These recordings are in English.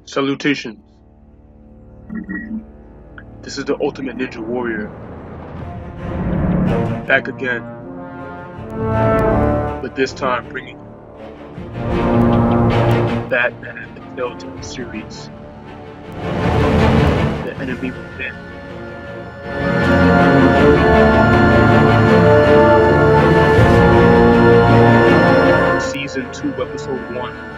Salutations. This is the Ultimate Ninja Warrior. Back again. But this time bringing Batman the Telltale series. The Enemy Within. Season 2, Episode 1.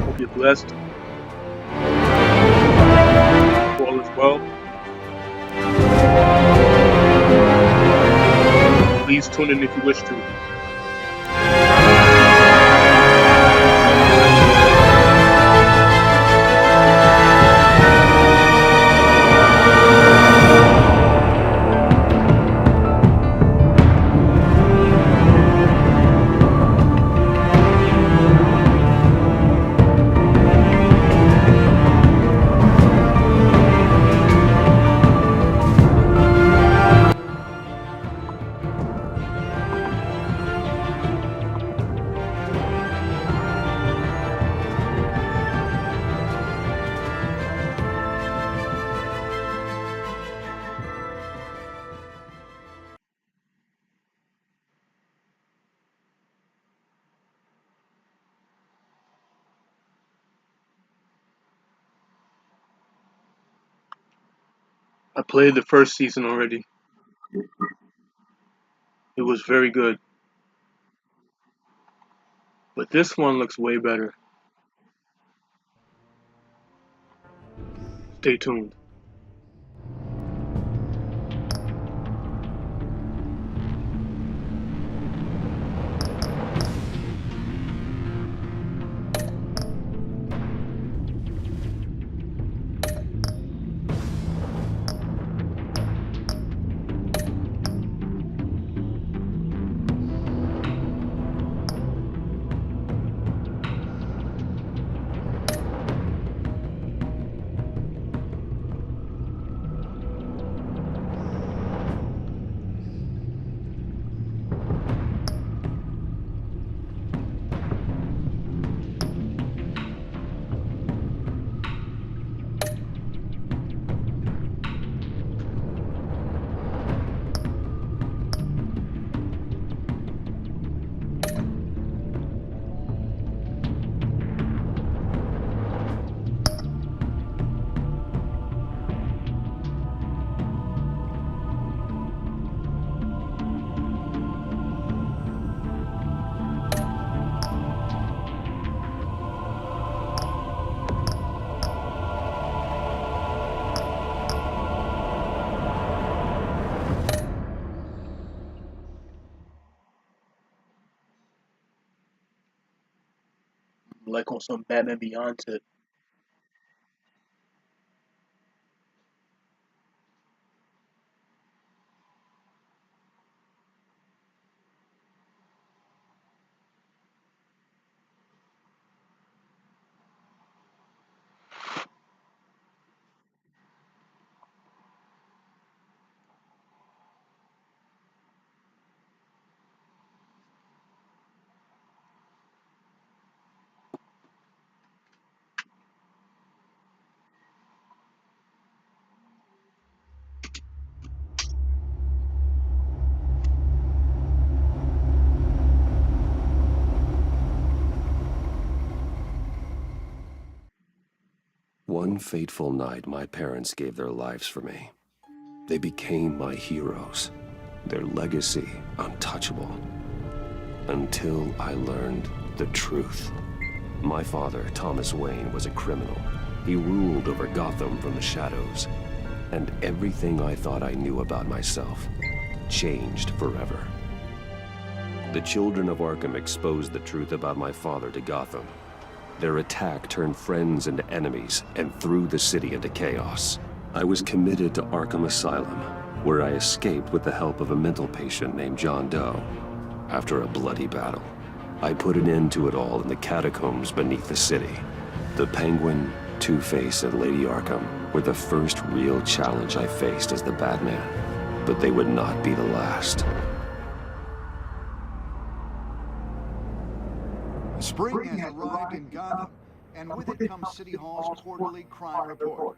Hope you're blessed. All is well. Please tune in if you wish to. I played the first season already. It was very good. But this one looks way better. Stay tuned. Like on some Batman Beyond tip. One fateful night, my parents gave their lives for me. They became my heroes, their legacy untouchable. Until I learned the truth. My father, Thomas Wayne, was a criminal. He ruled over Gotham from the shadows. And everything I thought I knew about myself changed forever. The children of Arkham exposed the truth about my father to Gotham. Their attack turned friends into enemies and threw the city into chaos. I was committed to Arkham Asylum, where I escaped with the help of a mental patient named John Doe. After a bloody battle, I put an end to it all in the catacombs beneath the city. The Penguin, Two-Face, and Lady Arkham were the first real challenge I faced as the Batman, but they would not be the last. Spring has arrived in Gotham, and with it comes City Hall's quarterly crime report.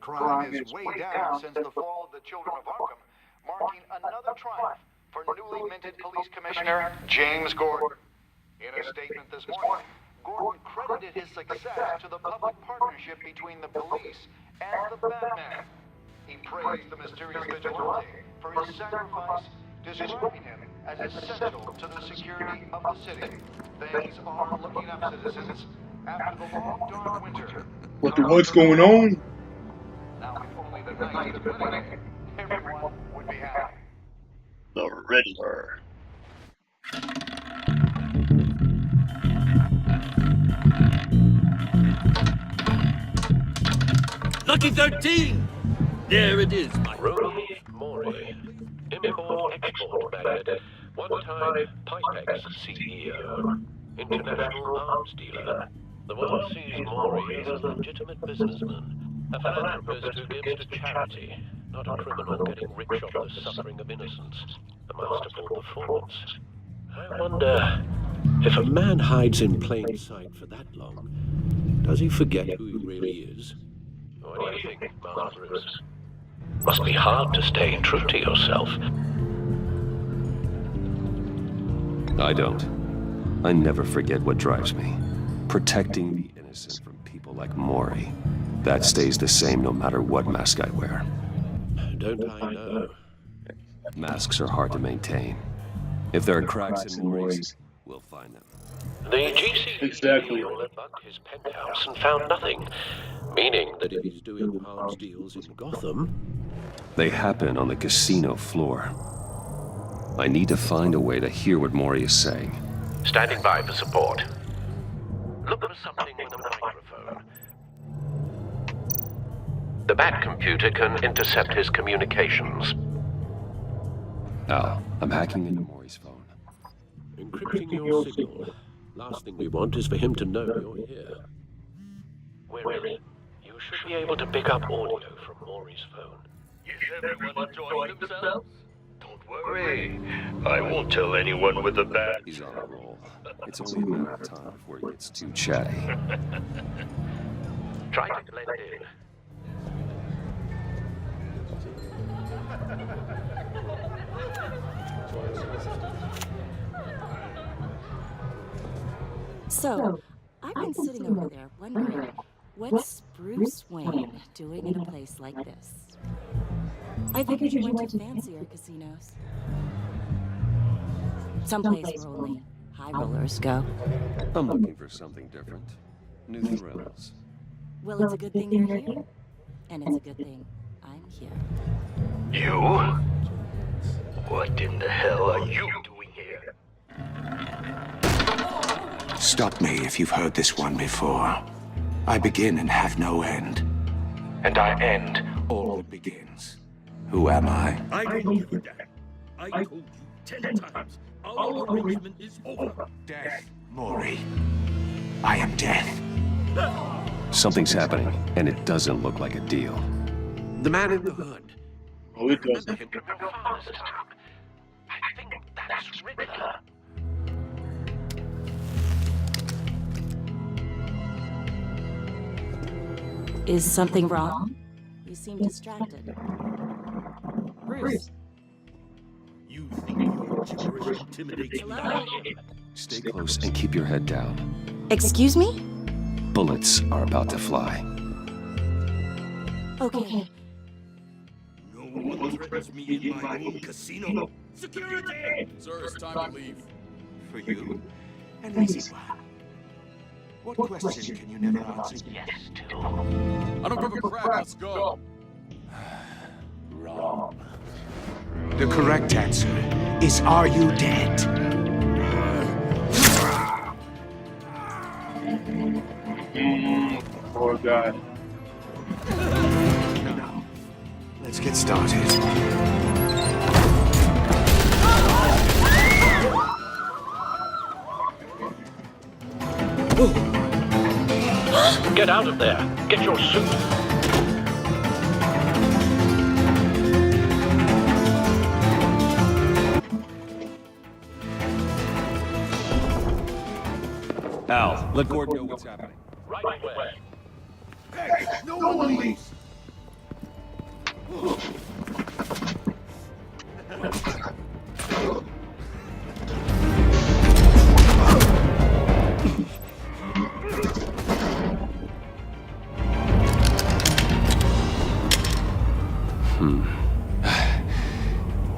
Crime is way down since the fall of the Children of Arkham, marking another triumph for newly minted police commissioner James Gordon. In a statement this morning, Gordon credited his success to the public partnership between the police and the Batman. He praised the mysterious vigilante for his sacrifice, describing him as essential to the security of the city. Things are looking up, citizens. After the long, dark winter... What's going on? Now, if only the night is winning, everyone would be happy. The Riddler. Lucky 13! There it is, my Rory Maury, import-export magnate, one-time Pipex CEO, international arms dealer. The world sees Maury as a legitimate businessman, a philanthropist who gives to charity, not a criminal getting rich off the suffering of innocence. A masterful performance. I wonder, if a man hides in plain sight for that long, does he forget who he really is? What do you think, Master Bruce? Must be hard to stay true to yourself. I don't. I never forget what drives me. Protecting the innocent from people like Maury. That stays the same no matter what mask I wear. Don't I know? Masks are hard to maintain. If there are cracks in Maury's, we'll find them. The GC Exactly. bugged his penthouse and found nothing, meaning that if he's doing arms deals in Gotham, They happen on the casino floor. I need to find a way to hear what Maury is saying. standing by for support. Look for something with a microphone. The Bat computer can intercept his communications. Al, I'm hacking into Maury's phone. Encrypting your signal. Last thing we want is for him to know you're here. We're in. You should be able to pick up audio from Maury's phone. Is everyone enjoying themselves? Don't worry. I won't tell anyone with a bat. He's on a roll. It's only a matter of time before he gets too chatty. Try to blend in. So, I've been sitting over there wondering, what's Bruce Wayne doing in a place like this? I figured you went to fancier casinos. Someplace where only high rollers go. I'm looking for something different. New thrills. Well, it's a good thing you're here. And it's a good thing I'm here. You? What in the hell are you doing here? Stop me if you've heard this one before. I begin and have no end. And I end all that begins. Who am I? I told you that. I told you 10 times. Our arrangement is over. Death, Maury. I am death. Something's happening, and it doesn't look like a deal. The man in the hood. Oh, it doesn't. Him from your father's time. I think that's Riddler. Is something wrong? You seem distracted. Bruce. You think your gibberish intimidates Hello? me? Stay close and keep your head down. Excuse me? Bullets are about to fly. Okay. No one threatens me in my own casino. Security! Sir, it's time to leave. For you, an easy one. What question can you never answer yes to? I don't give a crap. Let's go. Wrong. The correct answer is, are you dead? Poor guy. No. Let's get started. Get out of there. Get your suit. Al, Let Gordon know what's happening. Right away. Hey, no one leaves!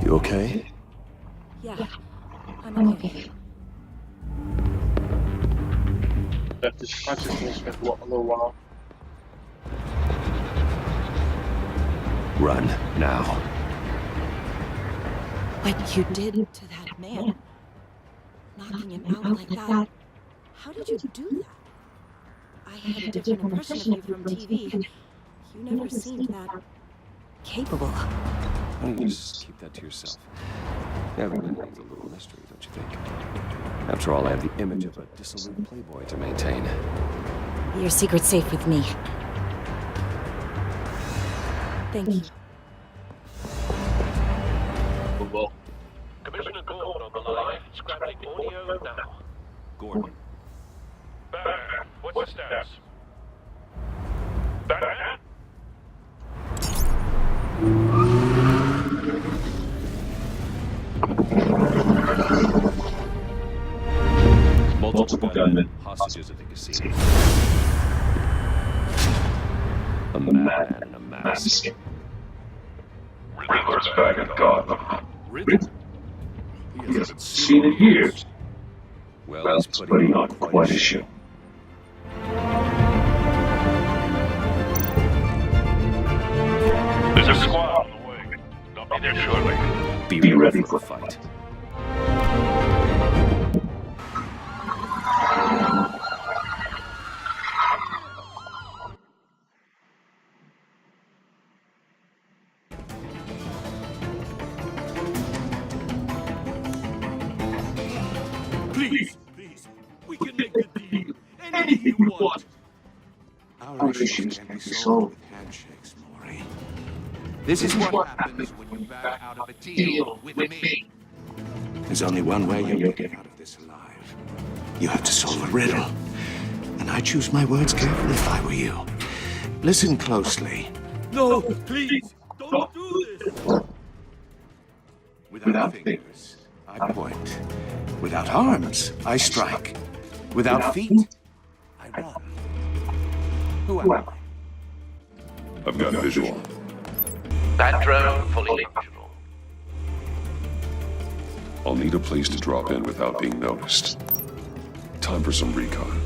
You okay? Yeah, I'm okay. Left his consciousness for a little while. Run, now. What you did to that man, knocking him out like that, how did you do that? I had a different impression of you from TV. You never seemed that capable. Why don't you just keep that to yourself? Everyone needs a little mystery, don't you think? After all, I have the image of a dissolute playboy to maintain. Your secret's safe with me. Thank you. Well, Commissioner Gordon on the line. Scrapping audio now. Gordon. Batman, what's the status? Batman? Multiple gunmen. Hostages at the casino. A madman in a mask. Riddler's back at Gotham. Riddler? He hasn't seen it years. Well, he's putting on quite a show. There's a squad on the way. They'll be there shortly. Be ready for the fight. Please, we can make the deal. Anything you want. Our issues can be solved with handshakes, Maury. This is what happens when you back out of a deal with me. There's only one way you'll get out of this alive. You have to solve a riddle. And I choose my words carefully if I were you. Listen closely. No, please, don't do this. Without fingers, I point. Without arms, I strike. Without feet, I run. Who am I? I've got visual. That drone fully functional. I'll need a place to drop in without being noticed. Time for some recon.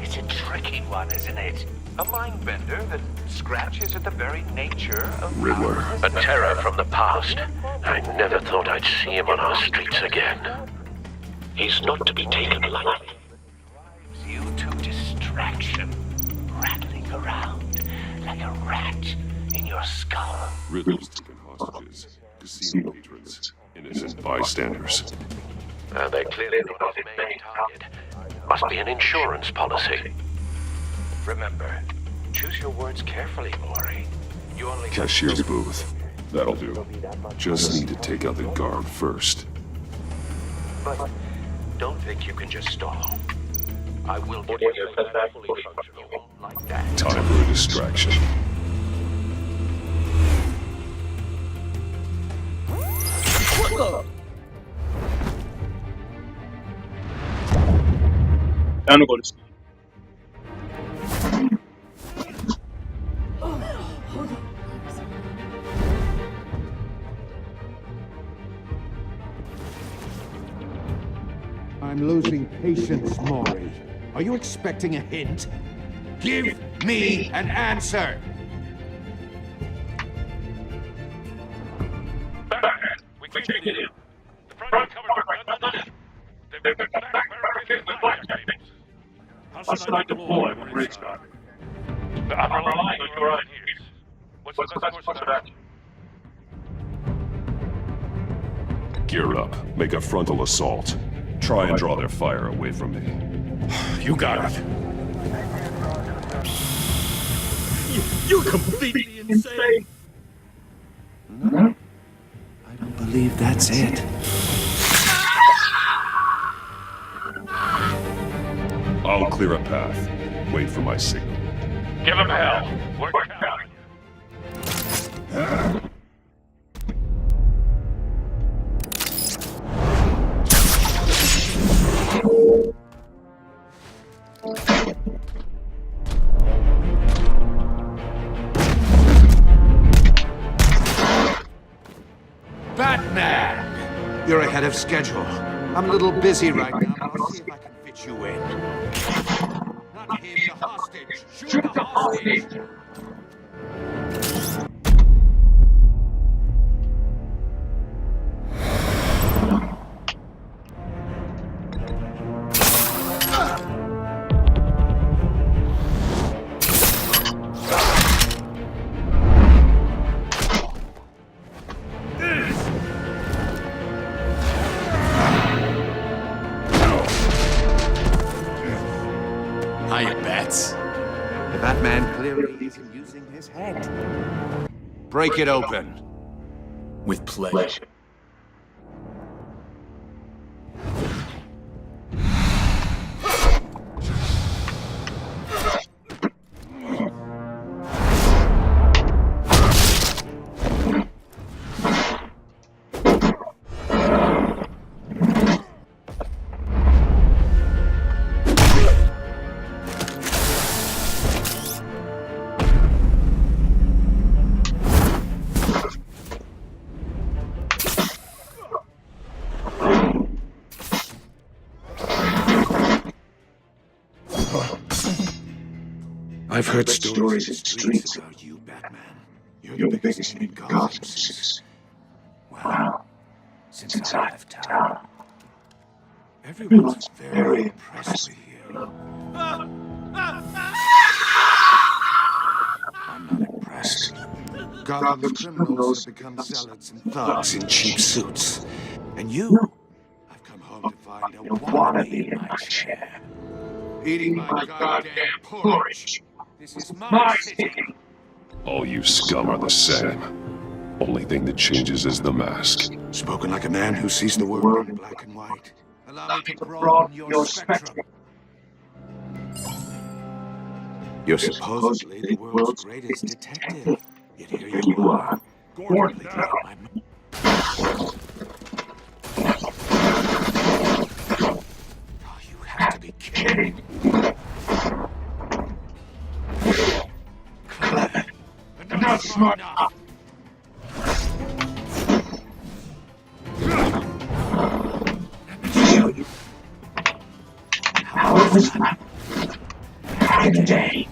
It's a tricky one, isn't it? A mind bender that scratches at the very nature of Riddler. A terror from the past. I never thought I'd see him on our streets again. He's not to be taken lightly. you to distraction, rattling around like a rat in your skull. Riddler's taken hostages. Casino patrons. Innocent bystanders. They clearly not his main target. Must be an insurance policy. Remember, choose your words carefully, Maury. You only... Cashier's booth. That'll do. Just need to take out the guard first. But don't think you can just stall. I will give you a fully functional. You won't like that. Time for a distraction. Time to go to sleep. I'm losing patience, Maury. Are you expecting a hint? Give me an answer! We can get in. The front is covered by guns. They've got back barricades with fire tables. How should I deploy when we're inside? I'm relying on your ideas. What's the best course of action? Gear up. Make a frontal assault. Try and draw their fire away from me. You got it. You're completely insane. No, I don't believe that's it. I'll clear a path. Wait for my signal. Give him hell. We're counting. Batman! You're ahead of schedule. I'm a little busy right now, but I'll see if I can fit you in. Not him, the hostage! Shoot the hostage! Hiya, Bats. The Batman clearly isn't using his head. Break it open. With pleasure. I've heard stories in the streets about you, Batman. You're the biggest name in Gotham since... Wow. Since I left town. Everyone's very impressed with you. I'm not impressed. Gotham's criminals have become zealots and thugs in cheap suits. And you... I've come home to find a wannabe in my chair. Eating my goddamn porridge. This is my city. All you scum are the same. Only thing that changes is the mask. Spoken like a man who sees the world in black and white. Allow me to broaden your spectrum. You're supposedly the world's greatest detective. Yet here you are, Gordon down. Oh, you have to be kidding. Clever, but not smart enough. How was I? Today.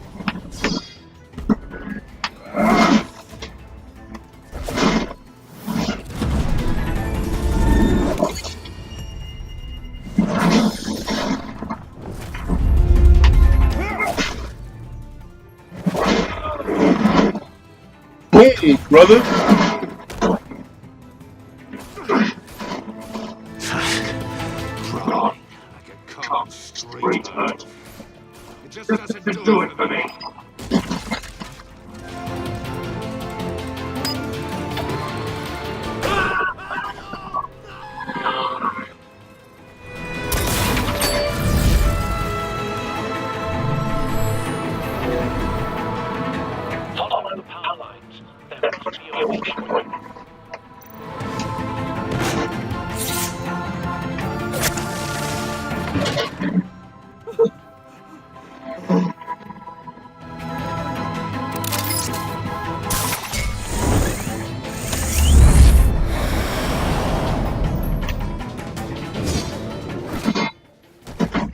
Hey, brother. Crawling like a common street hood. It just doesn't do it for me. Follow the power lines. There must be a way.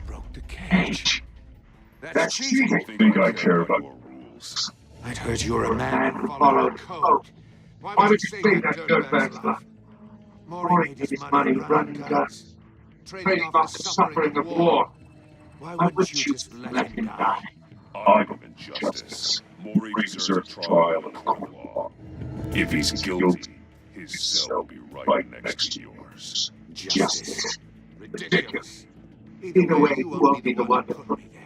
Broke the cage. That's cheating. I think I care about your rules. I'd heard you were a man who followed code. Why would you say that dirtbag's life? Maury made his money running guns, trading off the suffering of war. Why wouldn't you just let him die? I'm in justice. Maury deserves a trial in court of law. If he's guilty, his cell will be right next to yours. Justice. Ridiculous. Either way, you won't be the one to put me there.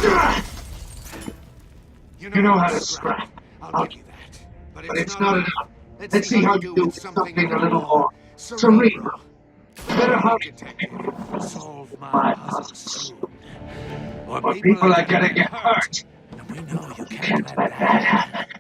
You know how to scrap. I'll give you that. But it's not enough. Let's see how you do with something a little more cerebral. Better help detective. Solve my puzzle soon. Or people are gonna get hurt. And we know you can't let that happen.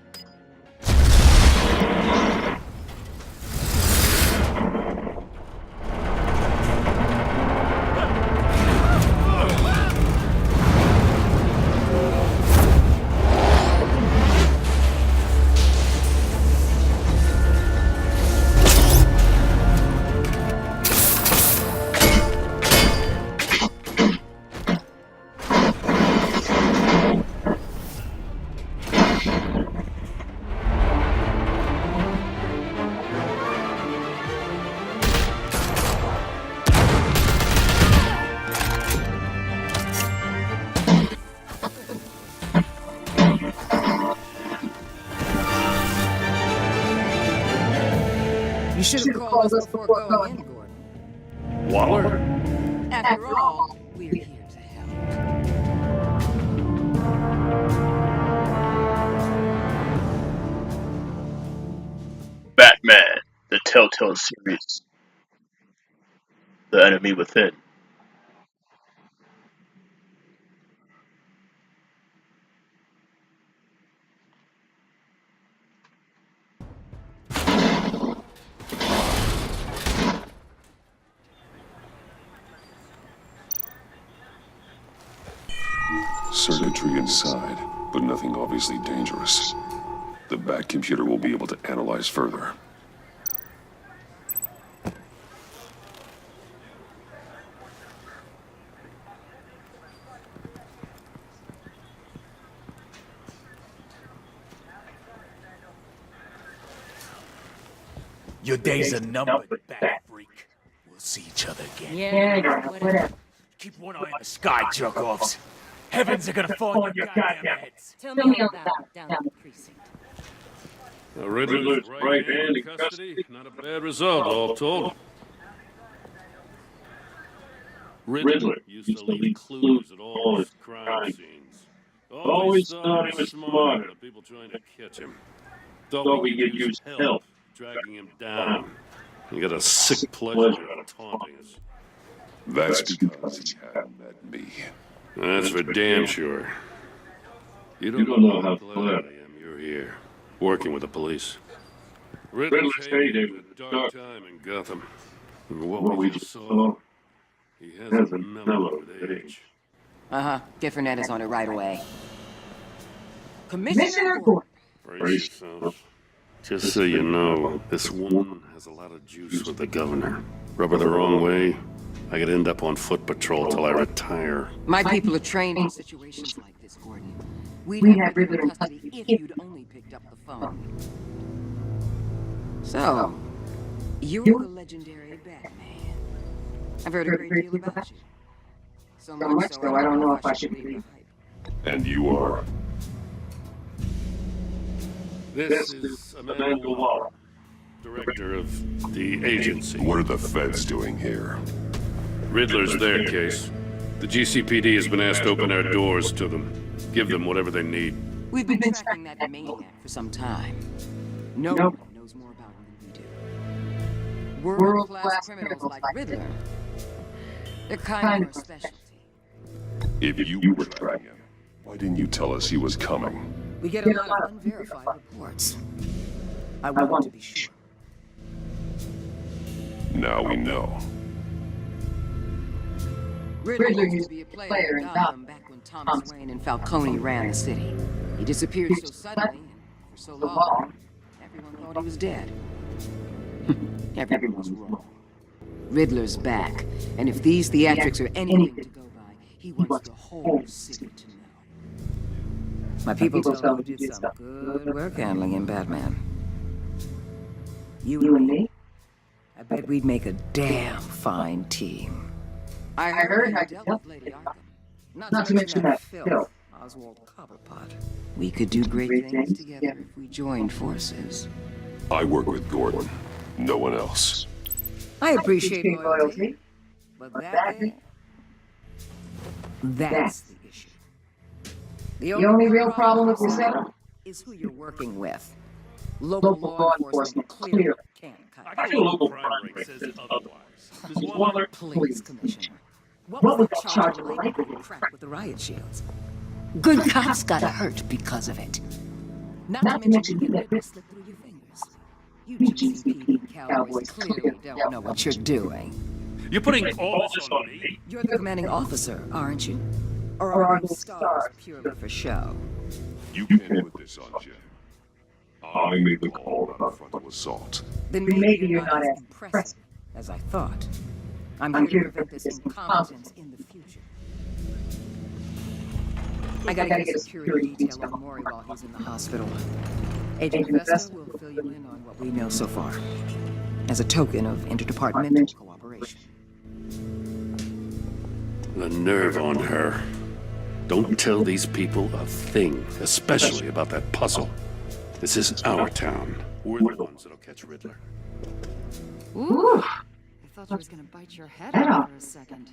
You should have called us before going in, Gordon. What? After all, we're here to help. Batman, the Telltale series, The Enemy Within. Circuitry inside, but nothing obviously dangerous. The Bat computer will be able to analyze further. Your days are numbered, Bat Freak. We'll see each other again. Yeah, whatever. Keep one eye on the sky, jerk-offs. Heavens are gonna fall on your goddamn heads. Tell me all about it down at the precinct. Riddler's right hand in custody. Not a bad result, all told. Riddler used to leave clues at all his crime scenes. Always thought he was smarter than people trying to catch him. Thought we could use help dragging him down. He got a sick pleasure out of taunting us. That's because he hadn't met me. That's for damn sure. You don't know how glad I am you're here, working with the police. Riddler's heyday was a dark time in Gotham. And what we just saw, he hasn't mellowed with age. Different is on it right away. Commissioner Gordon. Brace yourself. Just so you know, this woman has a lot of juice with the governor. Rub her the wrong way, I could end up on foot patrol till I retire. My people are trained in situations like this, Gordon. We'd have Riddler in custody if you'd only picked up the phone. So, you're the legendary Batman. I've heard a great deal about you. So much so, I don't know if I should believe the hype. And you are? This is Amanda Waller, director of the agency. What are the feds doing here? Riddler's their case. The GCPD has been asked to open our doors to them. Give them whatever they need. We've been tracking that maniac for some time. No one knows more about him than we do. World-class criminals like Riddler, they're kind of our specialty. If you were tracking him, why didn't you tell us he was coming? We get a lot of unverified reports. I want to be sure. Now we know. Riddler used to be a player in Gotham back when Thomas Wayne and Falcone ran the city. He disappeared so suddenly and for so long, everyone thought he was dead. Everyone was wrong. Riddler's back, and if these theatrics are anything to go by, he wants the whole city to know. My people told me you did some good work handling him, Batman. You and me? I bet we'd make a damn fine team. I heard how you dealt with Lady Arkham. Not to mention that filth, Oswald Cobblepot. We could do great things together if we joined forces. I work with Gordon. No one else. I appreciate loyalty, but that's the issue. The only real problem with your setup is who you're working with. Local law enforcement clearly can't cut I feel local crime rate says otherwise. There's one alert. Please, Commissioner. What was that charge related to the crack with the riot shields? Good cops got hurt because of it. Not to mention you let it slip through your fingers. You GCPD cowboys clearly don't know what you're doing. You're putting all this on me? You're the commanding officer, aren't you? Or are you stars purely for show? You can't put this on Jeff. I made the call about frontal assault. Then maybe you're not as impressive as I thought. I'm here to prevent this incompetence in the future. I gotta get a security detail on Maury while he's in the hospital. Agent Vesta will fill you in on what we know so far, as a token of interdepartmental cooperation. The nerve on her. Don't tell these people a thing, especially about that puzzle. This is our town. We're the ones that'll catch Riddler. Ooh! I thought she was gonna bite your head off for a second.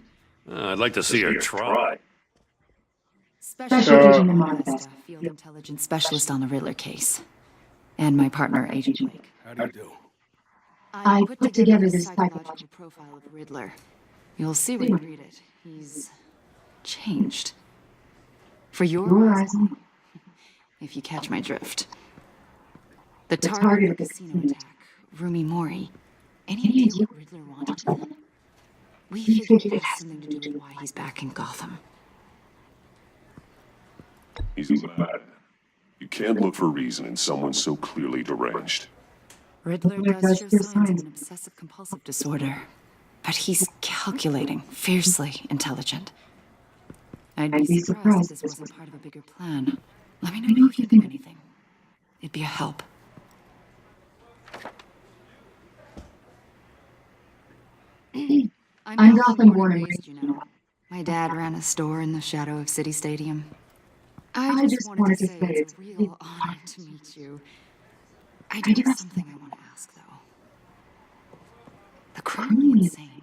I'd like to see her try. Special Agent Enigma, Field Intelligence Specialist on the Riddler case. And my partner, Agent Blake. How do you do? I put together this psychological profile of Riddler. You'll see when you read it. He's changed. For your eyes only. If you catch my drift. The target of the casino attack, Rumi Mori. Any idea what Riddler wanted with him? We figured it has something to do with why he's back in Gotham. He's mad. You can't look for reason in someone so clearly deranged. Riddler does show signs of an obsessive-compulsive disorder. But he's calculating, fiercely intelligent. I'd be surprised if this wasn't part of a bigger plan. Let me know if you think of anything. It'd be a help. I'm Gotham born and raised, you know. My dad ran a store in the shadow of City Stadium. I just wanted to say it's a real honor to meet you. I do have something I want to ask, though. The criminally insane.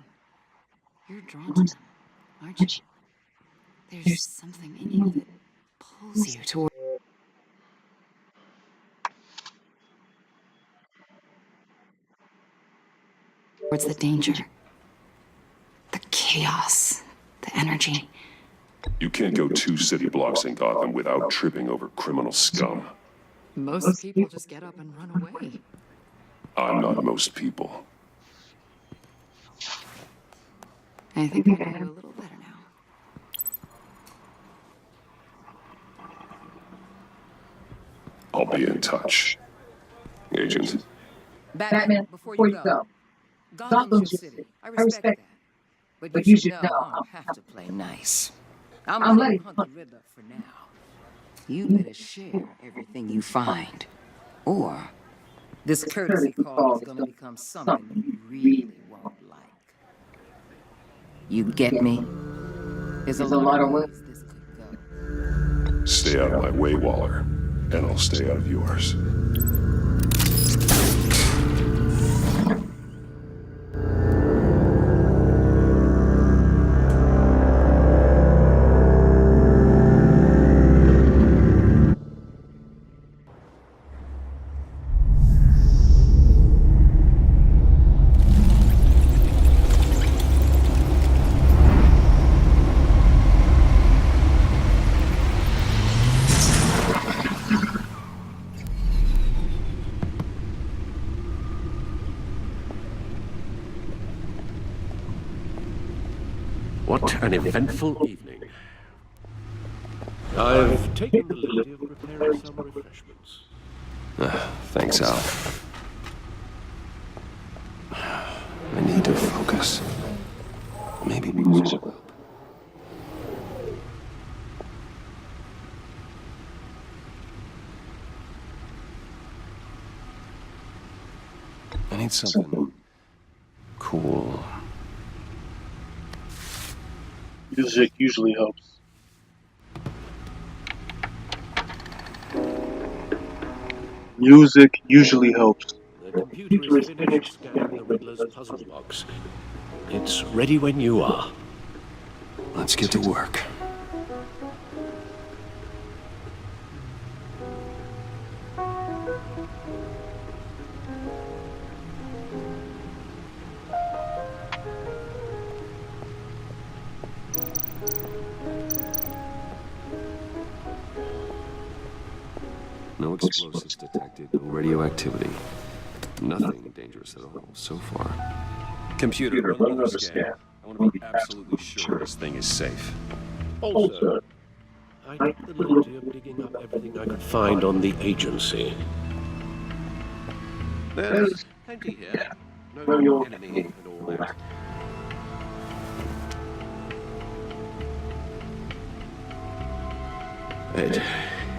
You're drawn to them, aren't you? There's something in you that pulls you toward... towards the danger. The chaos. The energy. You can't go 2 city blocks in Gotham without tripping over criminal scum. Most people just get up and run away. I'm not most people. I think I know you a little better now. I'll be in touch. Agent. Batman, before you go. Gotham's your city. I respect that. But you should know I don't have to play nice. I'm letting you hunt the Riddler for now. You better share everything you find. Or this courtesy call is gonna become something you really won't like. You get me? There's a lot of ways this could go. Stay out of my way, Waller, and I'll stay out of yours. What an eventful evening. I've taken the liberty of preparing some refreshments. Thanks, Al. I need to focus. Maybe music will help. I need something cool. Music usually helps. Music usually helps. The computer is finished scanning the Riddler's puzzle box. It's ready when you are. Let's get to work. No explosives detected, no radioactivity. Nothing dangerous at all, so far. Computer, run another scan. I want to be absolutely sure this thing is safe. Also, I took the liberty of digging up everything I could find on the agency. There's plenty here. Know your enemy and all that.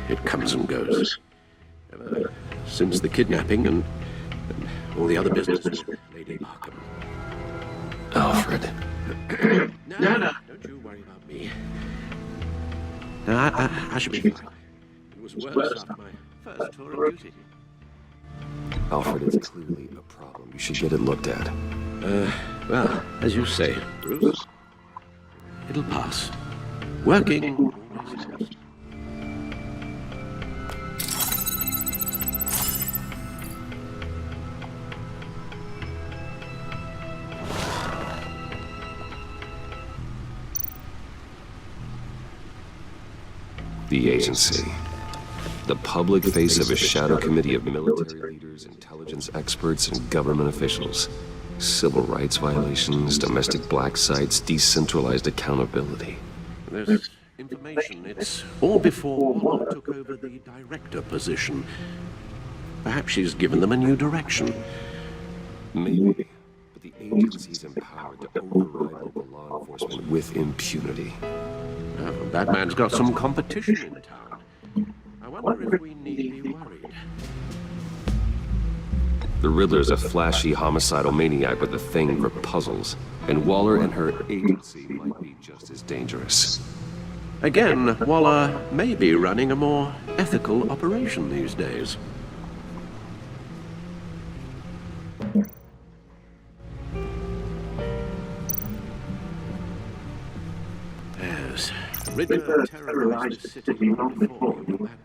It comes and goes. Ever since the kidnapping and all the other business with Lady Arkham. Alfred. No, don't you worry about me. No, I should be fine. It was worse after my first tour of duty. Alfred, it's clearly a problem. You should get it looked at. Well, as you say, Bruce, it'll pass. Working always helps. The agency. The public face of a shadow committee of military leaders, intelligence experts, and government officials. Civil rights violations, domestic black sites, decentralized accountability. There's information. It's all before Waller took over the director position. Perhaps she's given them a new direction. Maybe. But the agency's empowered to override local law enforcement with impunity. Batman's got some competition in town. I wonder if we need be worried. The Riddler's a flashy, homicidal maniac with a thing for puzzles, and Waller and her agency might be just as dangerous. Again, Waller may be running a more ethical operation these days. Yes, Riddler terrorized the city long before you were Batman.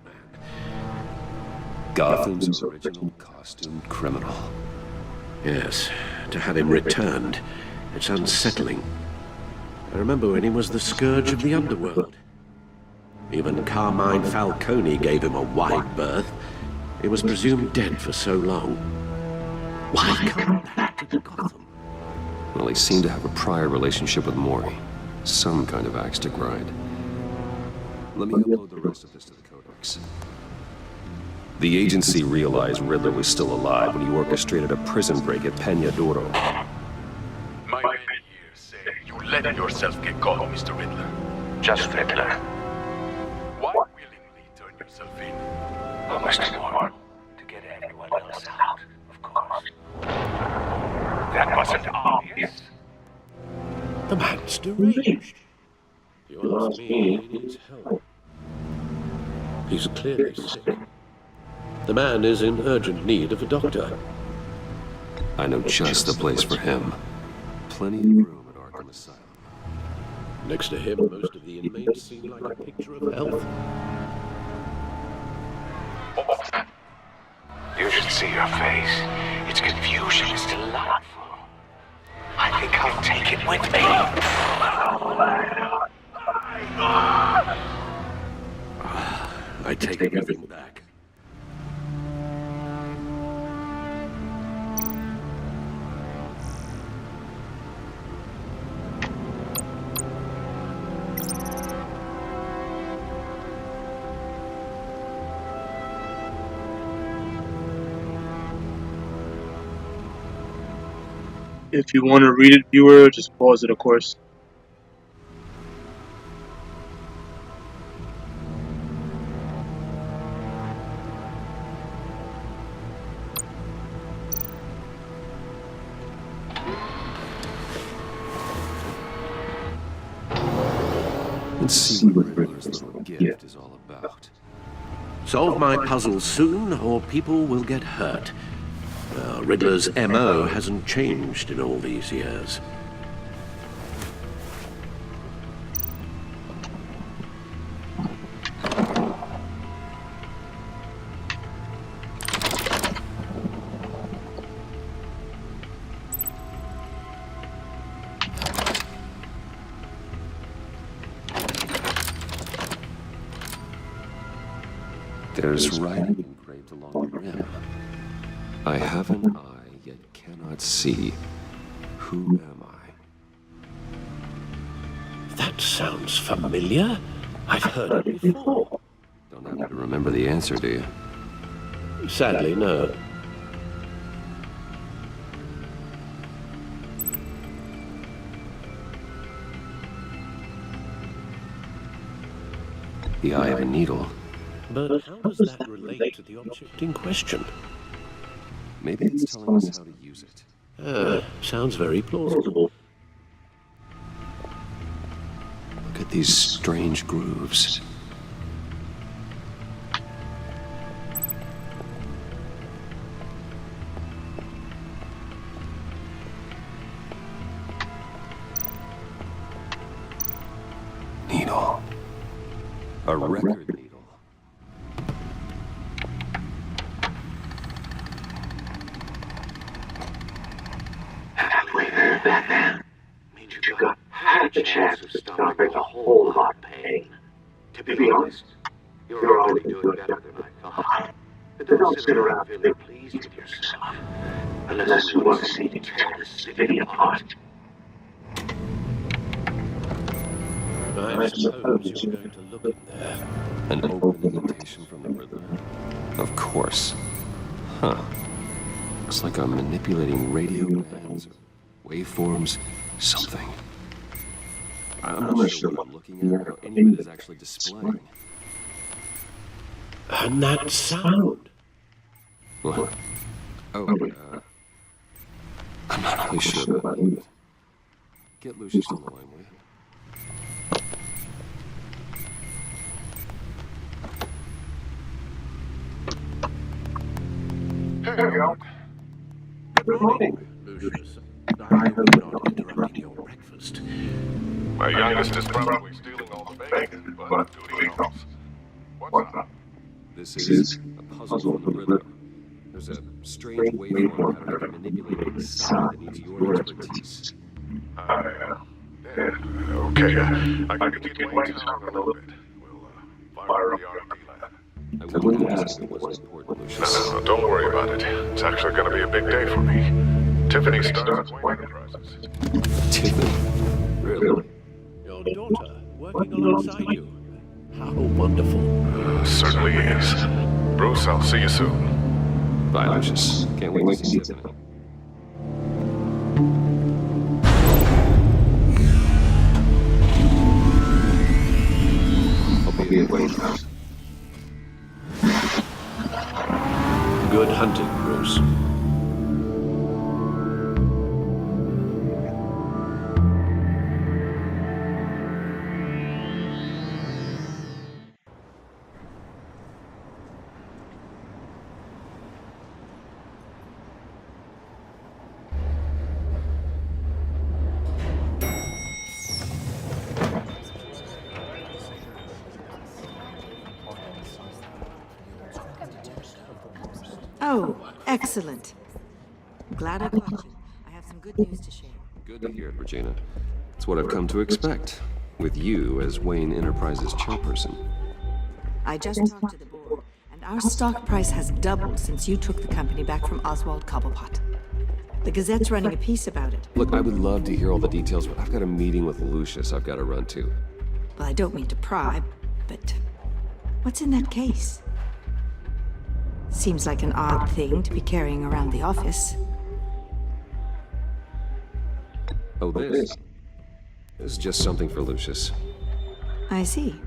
Gotham's original costumed criminal. Yes, to have him returned, it's unsettling. I remember when he was the scourge of the underworld. Even Carmine Falcone gave him a wide berth. He was presumed dead for so long. Why come back to Gotham? Well, he seemed to have a prior relationship with Maury. Some kind of axe to grind. Let me upload the rest of this to the Codex. The agency realized Riddler was still alive when he orchestrated a prison break at Peña Duro. My men here say you let yourself get caught, Mr. Riddler. Just Riddler. Why willingly turn yourself in? Almost more. To get everyone else out, of course. That wasn't obvious. The man's deranged. If you ask me, he needs help. He's clearly sick. The man is in urgent need of a doctor. I know just the place for him. Plenty of room at Arkham Asylum. Next to him, most of the inmates seem like a picture of health. You should see your face. Its confusion is delightful. I think I'll take it with me. I take everything back. If you want to read it, viewer, just pause it, of course. Let's see what Riddler's little gift is all about. Solve my puzzles soon, or people will get hurt. Riddler's M.O. hasn't changed in all these years. There's writing engraved along the rim. I have an eye, yet cannot see. Who am I? That sounds familiar. I've heard it before. Don't happen to remember the answer, do you? Sadly, no. The eye of a needle. But how does that relate to the object in question? Maybe it's telling us how to use it. Sounds very plausible. Look at these strange grooves. Needle. A record needle. Halfway there, Batman. Means you got half a chance of stopping a whole lot of pain. To be honest, you're already doing better than I thought. But don't sit around feeling pleased with yourself. Unless you want to see me tear this city apart. I suppose you're going to look in there. An open invitation from the Riddler? Of course. Huh. Looks like I'm manipulating radio bands, waveforms, something. I'm not sure what I'm looking at or any of it is actually displaying. And that sound. What? Oh, I'm not really sure about it. Get Lucius on the line, will you? Hey, Al. Good morning, Lucius. I hope you're not interrupting your breakfast. My youngest is probably stealing all the bacon, but duty calls. What's up? This is a puzzle from the Riddler. There's a strange waveform pattern of manipulating the sound that needs your expertise. Okay, I can get you waiting on a little bit. We'll fire up the R&D lab. I wouldn't ask if it wasn't important, Lucius. No, don't worry about it. It's actually going to be a big day for me. Tiffany starts at Wayne Enterprises. Tiffany? Really? Your daughter working alongside you. How wonderful. Certainly is. Bruce, I'll see you soon. Bye, Lucius. Can't wait to see Tiffany. I'll be waiting. Good hunting, Bruce. Oh, excellent. Glad I caught you. I have some good news to share. Good to hear it, Regina. It's what I've come to expect, with you as Wayne Enterprises chairperson. I just talked to the board, and our stock price has doubled since you took the company back from Oswald Cobblepot. The Gazette's running a piece about it. Look, I would love to hear all the details, but I've got a meeting with Lucius I've got to run to. Well, I don't mean to pry, but what's in that case? Seems like an odd thing to be carrying around the office. Oh, this? This is just something for Lucius. I see.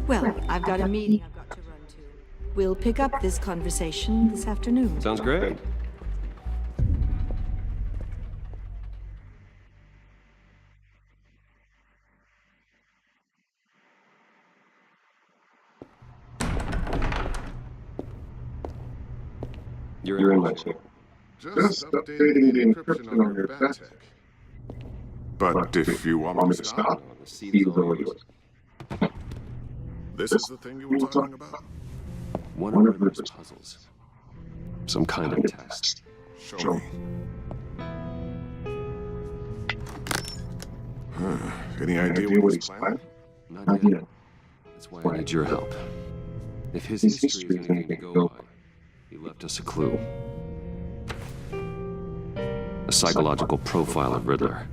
Well, I've got a meeting I've got to run to. We'll pick up this conversation this afternoon. Sounds great. You're in my chair. Just updating the encryption on your Batek. But if you want me to stop, The seat is all yours. this is the thing you were talking about. One of Riddler's puzzles. Some kind of test. Show me. Any idea what he's planning? Not yet. That's why I need your help. If his history is anything to go by, he left us a clue. A psychological profile of Riddler.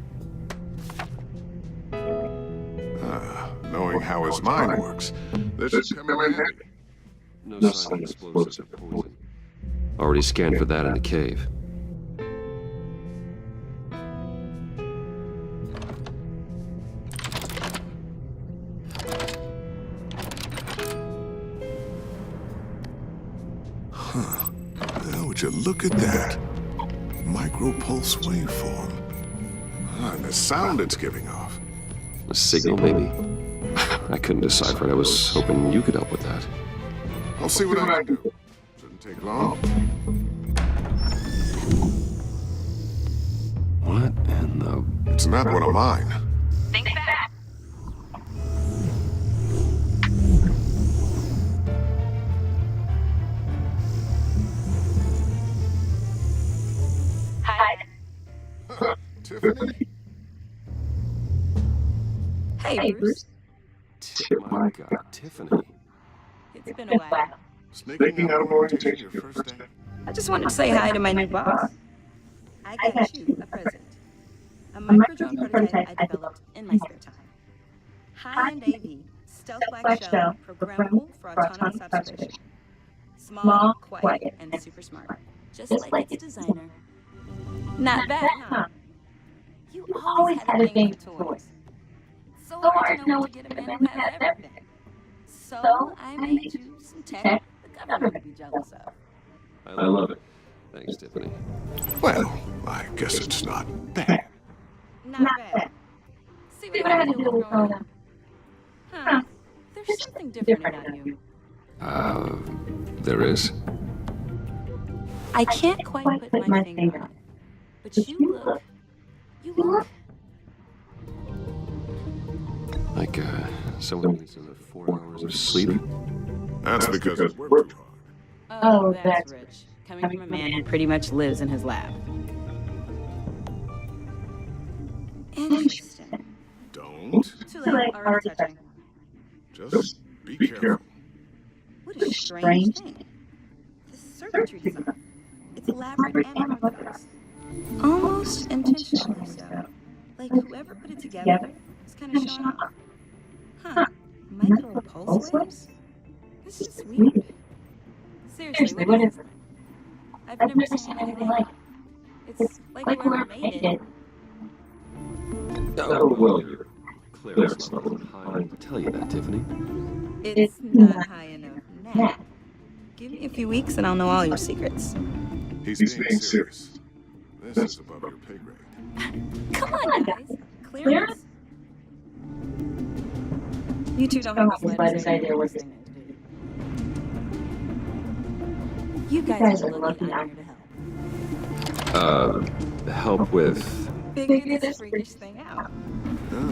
Knowing how his mind works, this should come in handy. No sign of explosives or poison. Already scanned for that in the cave. Now, would you look at that? Micropulse waveform. And the sound it's giving off. A signal, maybe? I couldn't decipher it. I was hoping you could help with that. I'll see what I can do. Shouldn't take long. What in the... It's not one of mine. Think fast. Hi. Tiffany? Hey, Bruce. My God, Tiffany. It's been a while. Sneaking out of orientation your first day? I just wanted to say hi to my new boss. I got you a present. A micro-drone prototype I developed in my spare time. High-end AV, stealth black shell, programmable for autonomous observation. Small, quiet, and super smart. Just like its designer. Not bad, huh? You always had a thing for toys. So hard to know what to get a man who has everything. So I made you some tech the government would be jealous of. I love it. Thanks, Tiffany. Well, I guess it's not bad. Not bad. See what I had to do with growing up. Huh. There's something different about you. There is? I can't quite put my finger on it. But you look... Like, someone needs another 4 hours of sleep? That's because it's worked too hard. Oh, that's rich. Coming from a man who pretty much lives in his lab. Interesting. Don't. Too late, already touching. Just be careful. What a strange thing. The circuitry design. It's elaborate and unorthodox. Almost intentionally so. Like whoever put it together is kind of showing off. Huh. Micro pulse waves? This is weird. Seriously, what is it? I've never seen anything like it. It's like whoever made it. Oh, well, your clearance level is high to tell you that, Tiffany. It's not high enough now. Give me a few weeks and I'll know all your secrets. He's being serious. This is above your pay grade. Come on, guys. Clearance? You two don't have the slightest idea what this thing is, do you? You guys are lucky I'm here to help. Help with... Figure this freakish thing out.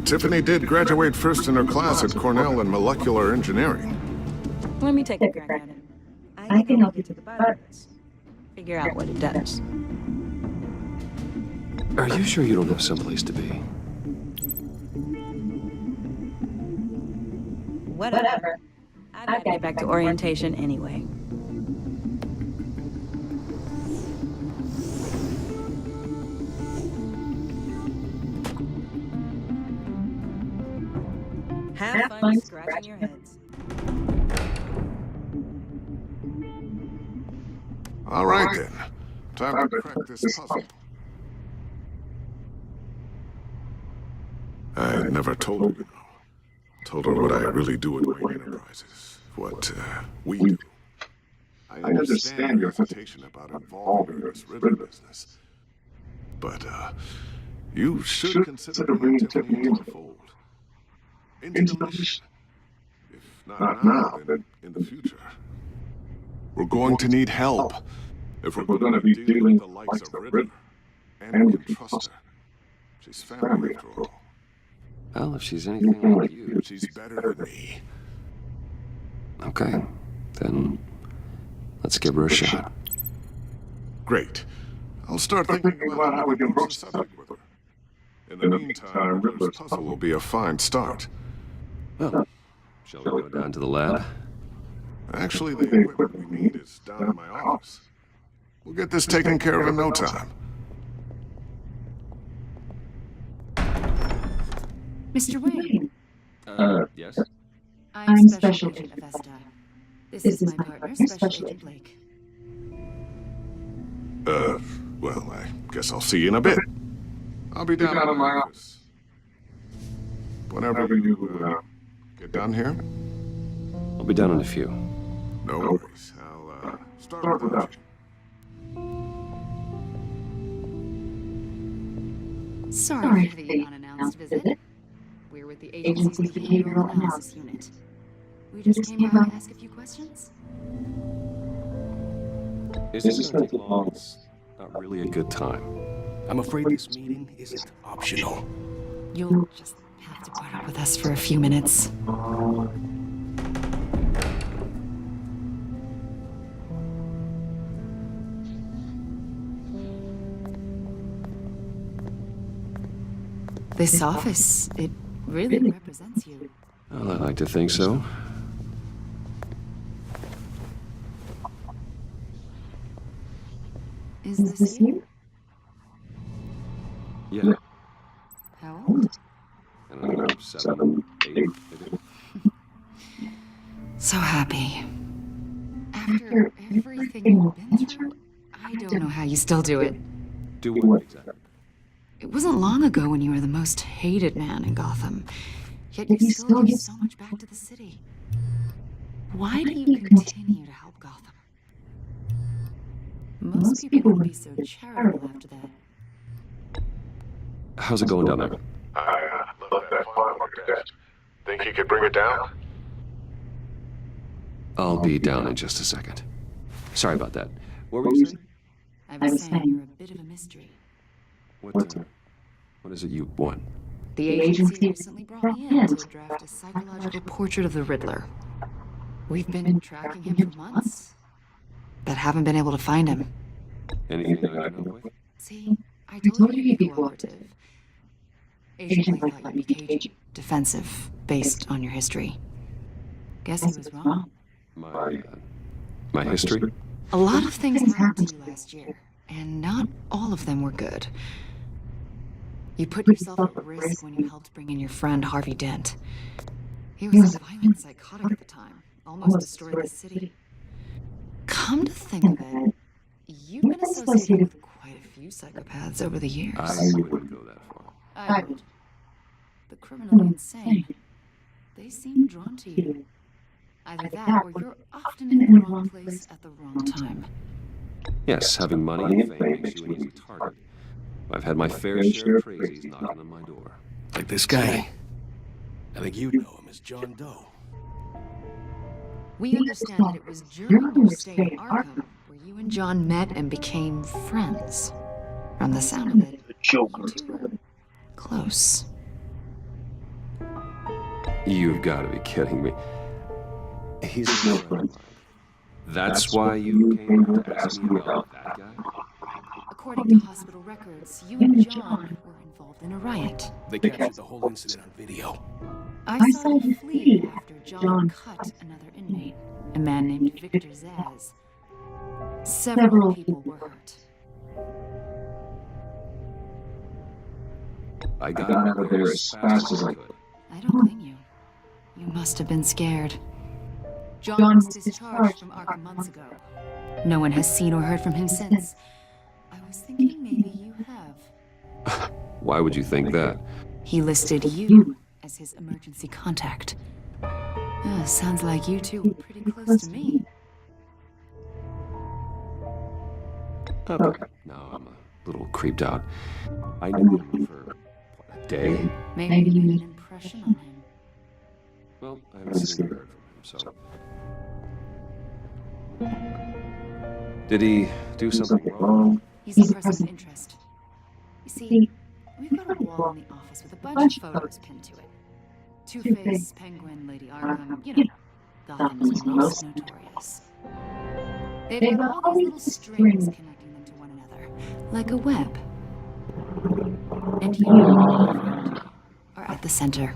Tiffany did graduate first in her class at Cornell in molecular engineering. Let me take a crack at it. I can help you to the bottom of this. Figure out what it does. Are you sure you don't have someplace to be? Whatever. I've got to get back to orientation anyway. Have fun scratching your heads. All right, then. Time to crack this puzzle. I never told her, you know. Told her what I really do at Wayne Enterprises. What we do. I understand your hesitation about involving this Riddler business. But, you should consider bringing Tiffany into the fold. Into the mission. If not now, then in the future. We're going to need help. If we're going to be dealing with the likes of Riddler. And we can trust her. She's family after all. Well, if she's anything like you... She's better than me. Okay, then let's give her a shot. Great. I'll start thinking about how we can broach the subject with her. In the meantime, Riddler's puzzle will be a fine start. Well, Shall we go down to the lab? Actually, the equipment we need is down in my office. We'll get this taken care of in no time. Mr. Wayne. Yes? I'm Special Agent Avesta. This is my partner, Special Agent Blake. Well, I guess I'll see you in a bit. I'll be down in my office. Whenever you, get done here? I'll be down in a few. No worries. I'll, start without you. Sorry for the unannounced visit. We're with the agency's Behavioral Analysis Unit. We just came by to ask a few questions. Is this going to take long? It's not really a good time. I'm afraid this meeting isn't optional. You'll just have to put up with us for a few minutes. This office, it really represents you. Well, I'd like to think so. Is this you? Yeah. How old? I don't know, 7, 8, maybe. So happy. After everything you've been through, I don't know how you still do it. Do what exactly? It wasn't long ago when you were the most hated man in Gotham, yet you still give so much back to the city. Why do you continue to help Gotham? Most people would be so charitable after that. How's it going down there? I left that file on your desk. Think you could bring it down? I'll be down in just a second. Sorry about that. What were you saying? I was saying you're a bit of a mystery. What is it you want? The agency recently brought me in to draft a psychological portrait of the Riddler. We've been tracking him for months, but haven't been able to find him. Anything I can help with? See, I told you you'd be cooperative. Agent Blake thought you'd be cagey, defensive, based on your history. Guess he was wrong. My history? A lot of things happened to you last year, and not all of them were good. You put yourself at risk when you helped bring in your friend Harvey Dent. He was a violent psychotic at the time, almost destroyed the city. Come to think of it, you've been associated with quite a few psychopaths over the years. I wouldn't go that far. I would. The criminally insane. They seem drawn to you. Either that, or you're often in the wrong place at the wrong time. Yes, having money and fame makes you an easy target. I've had my fair share of crazies knocking on my door. Like this guy. I think you know him as John Doe. We understand that it was during your stay in Arkham where you and John met and became friends. From the sound of it, you two were close. You've got to be kidding me. He's a good friend of mine. That's why you came out to ask me about that guy? According to hospital records, you and John were involved in a riot. They captured the whole incident on video. I saw you flee after John cut another inmate, a man named Victor Zaz. Several people were hurt. I got out of there as fast as I could. I don't blame you. You must have been scared. John was discharged from Arkham months ago. No one has seen or heard from him since. I was thinking maybe you have. Why would you think that? He listed you as his emergency contact. Sounds like you two were pretty close to me. Okay. Now I'm a little creeped out. I knew him for, a day? Maybe you made an impression on him. Well, I haven't seen or heard from him, so... Did he do something wrong? He's a person of interest. You see, we've got a wall in the office with a bunch of photos pinned to it. Two-Face, Penguin, Lady Arkham, you know, Gotham's most notorious. They've got all these little strings connecting them to one another, like a web. And you, my friend, are at the center.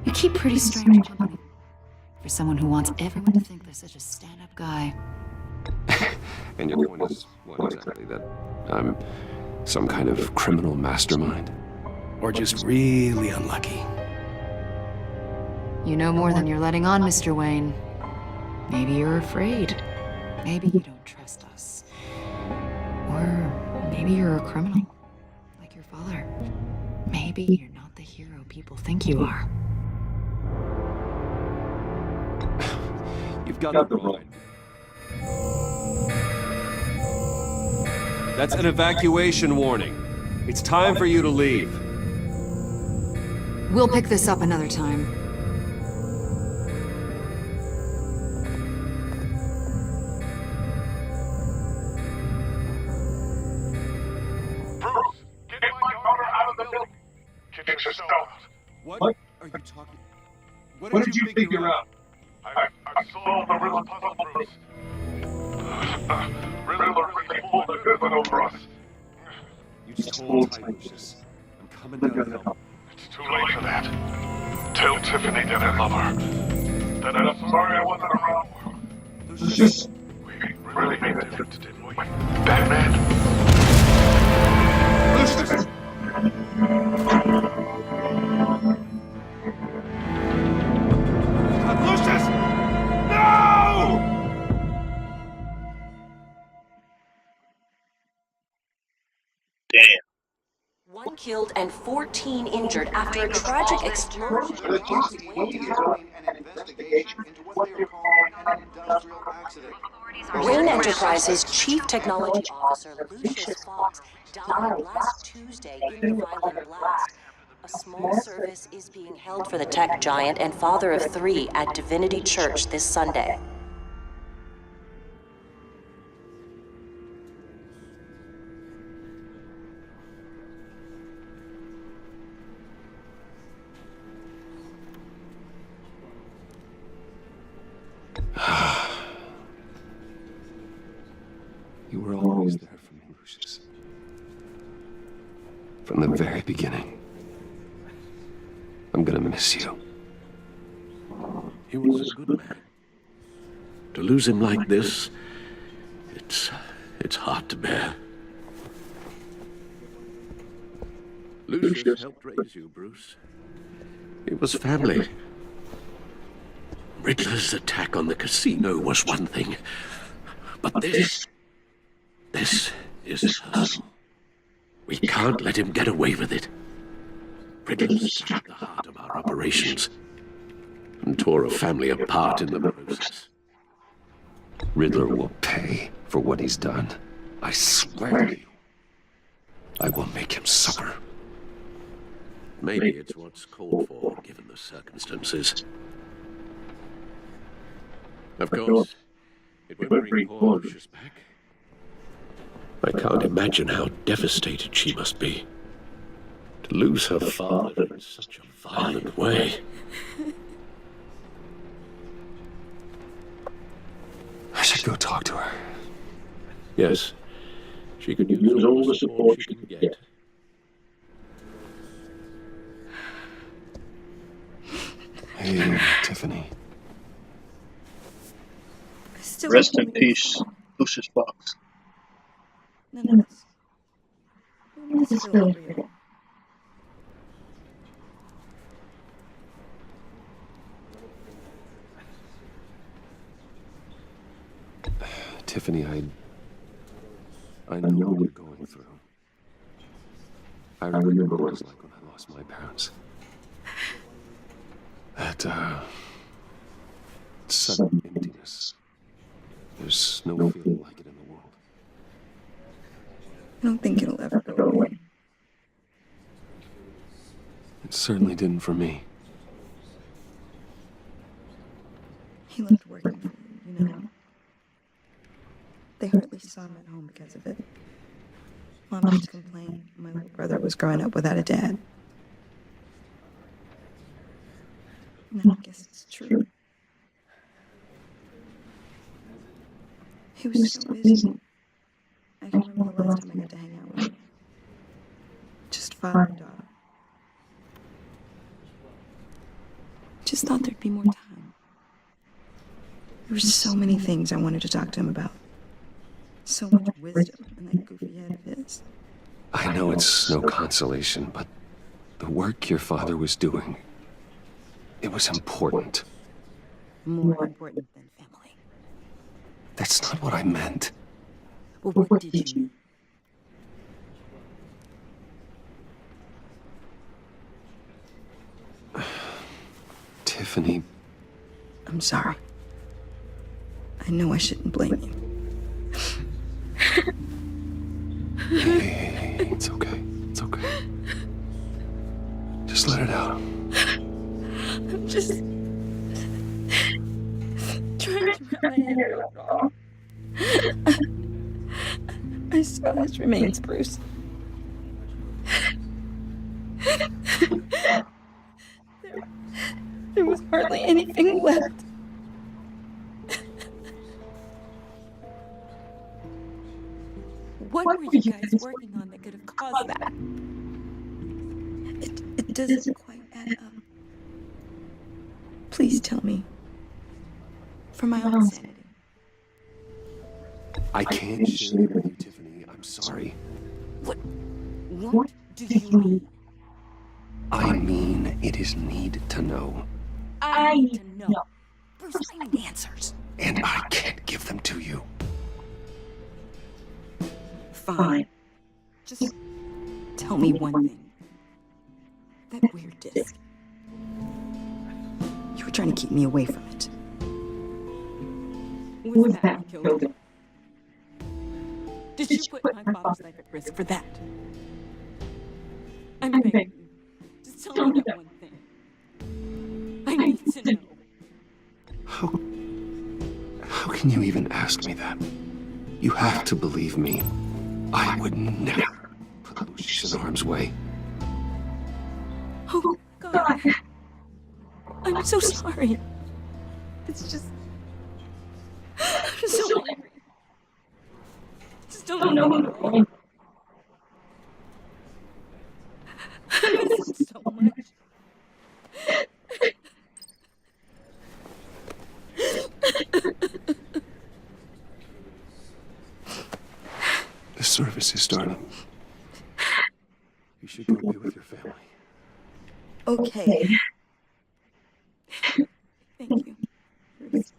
You keep pretty strange company. For someone who wants everyone to think they're such a stand-up guy. And your point is, what exactly? That I'm some kind of criminal mastermind? Or just really unlucky? You know more than you're letting on, Mr. Wayne. Maybe you're afraid. Maybe you don't trust us. Or maybe you're a criminal, like your father. Maybe you're not the hero people think you are. You've got the right. That's an evacuation warning. It's time for you to leave. We'll pick this up another time. Bruce, get my daughter out of the building. Get yourself out. What are you talking? What did you figure out? I solved the Riddler puzzle, Bruce. Riddler really pulled a good one over us. You just hold tight, Lucius. I'm coming down to help. It's too late for that. Tell Tiffany that I love her. That I'm sorry I wasn't around. Lucius. We really made a difference, didn't we? Batman? Lucius! Lucius! No! Damn. 1 killed and 14 injured after a tragic explosion. An investigation into what they're calling an industrial accident. Wayne Enterprises Chief Technology Officer Lucius Fox died last Tuesday in the violent blast. A small service is being held for the tech giant and father of 3 at Divinity Church this Sunday. You were always there for me, Lucius. From the very beginning. I'm gonna miss you. He was a good man. To lose him like this, it's hard to bear. Lucius helped raise you, Bruce. It was family. Riddler's attack on the casino was one thing, but this is personal. We can't let him get away with it. Riddler's at the heart of our operations and tore a family apart in the process. Riddler will pay for what he's done. I swear to you. I will make him suffer. Maybe it's what's called for, given the circumstances. Of course, it won't bring poor Lucius back. I can't imagine how devastated she must be. To lose her father in such a violent way. I should go talk to her. Yes, she could use all the support she can get. Hey, Tiffany. Rest in peace, Lucius Fox. None of this. This is really real. Tiffany, I know what you're going through. I remember what it was like when I lost my parents. That, sudden emptiness. There's no feeling like it in the world. I don't think it'll ever go away. It certainly didn't for me. He loved working for you, you know. They hardly saw him at home because of it. Mom used to complain my little brother was growing up without a dad. And I guess it's true. He was so busy. I can remember the last time I got to hang out with him. Just father and daughter. Just thought there'd be more time. There were so many things I wanted to talk to him about. So much wisdom in that goofy head of his. I know it's no consolation, but the work your father was doing, it was important. More important than family. That's not what I meant. Well, what did you mean? Tiffany. I'm sorry. I know I shouldn't blame you. Hey, it's okay. It's okay. Just let it out. I'm just trying to wrap my head around it all. I saw his remains, Bruce. There was hardly anything left. What were you guys working on that could have caused that? It doesn't quite add up. Please tell me. For my own sanity. I can't share it with you, Tiffany. I'm sorry. What do you mean? I mean, it is need to know. I need to know. Bruce, I need answers. And I can't give them to you. Fine. Just tell me one thing. That weird disc. You were trying to keep me away from it. Was that what killed him? Did you put my father's life at risk for that? I'm begging you. Just tell me that one thing. I need to know. How can you even ask me that? You have to believe me. I would never put Lucius in harm's way. Oh, God. I'm so sorry. It's just... I'm so angry. Just don't know why. I miss him so much. The service is starting. You should go be with your family. Okay. Thank you, Bruce.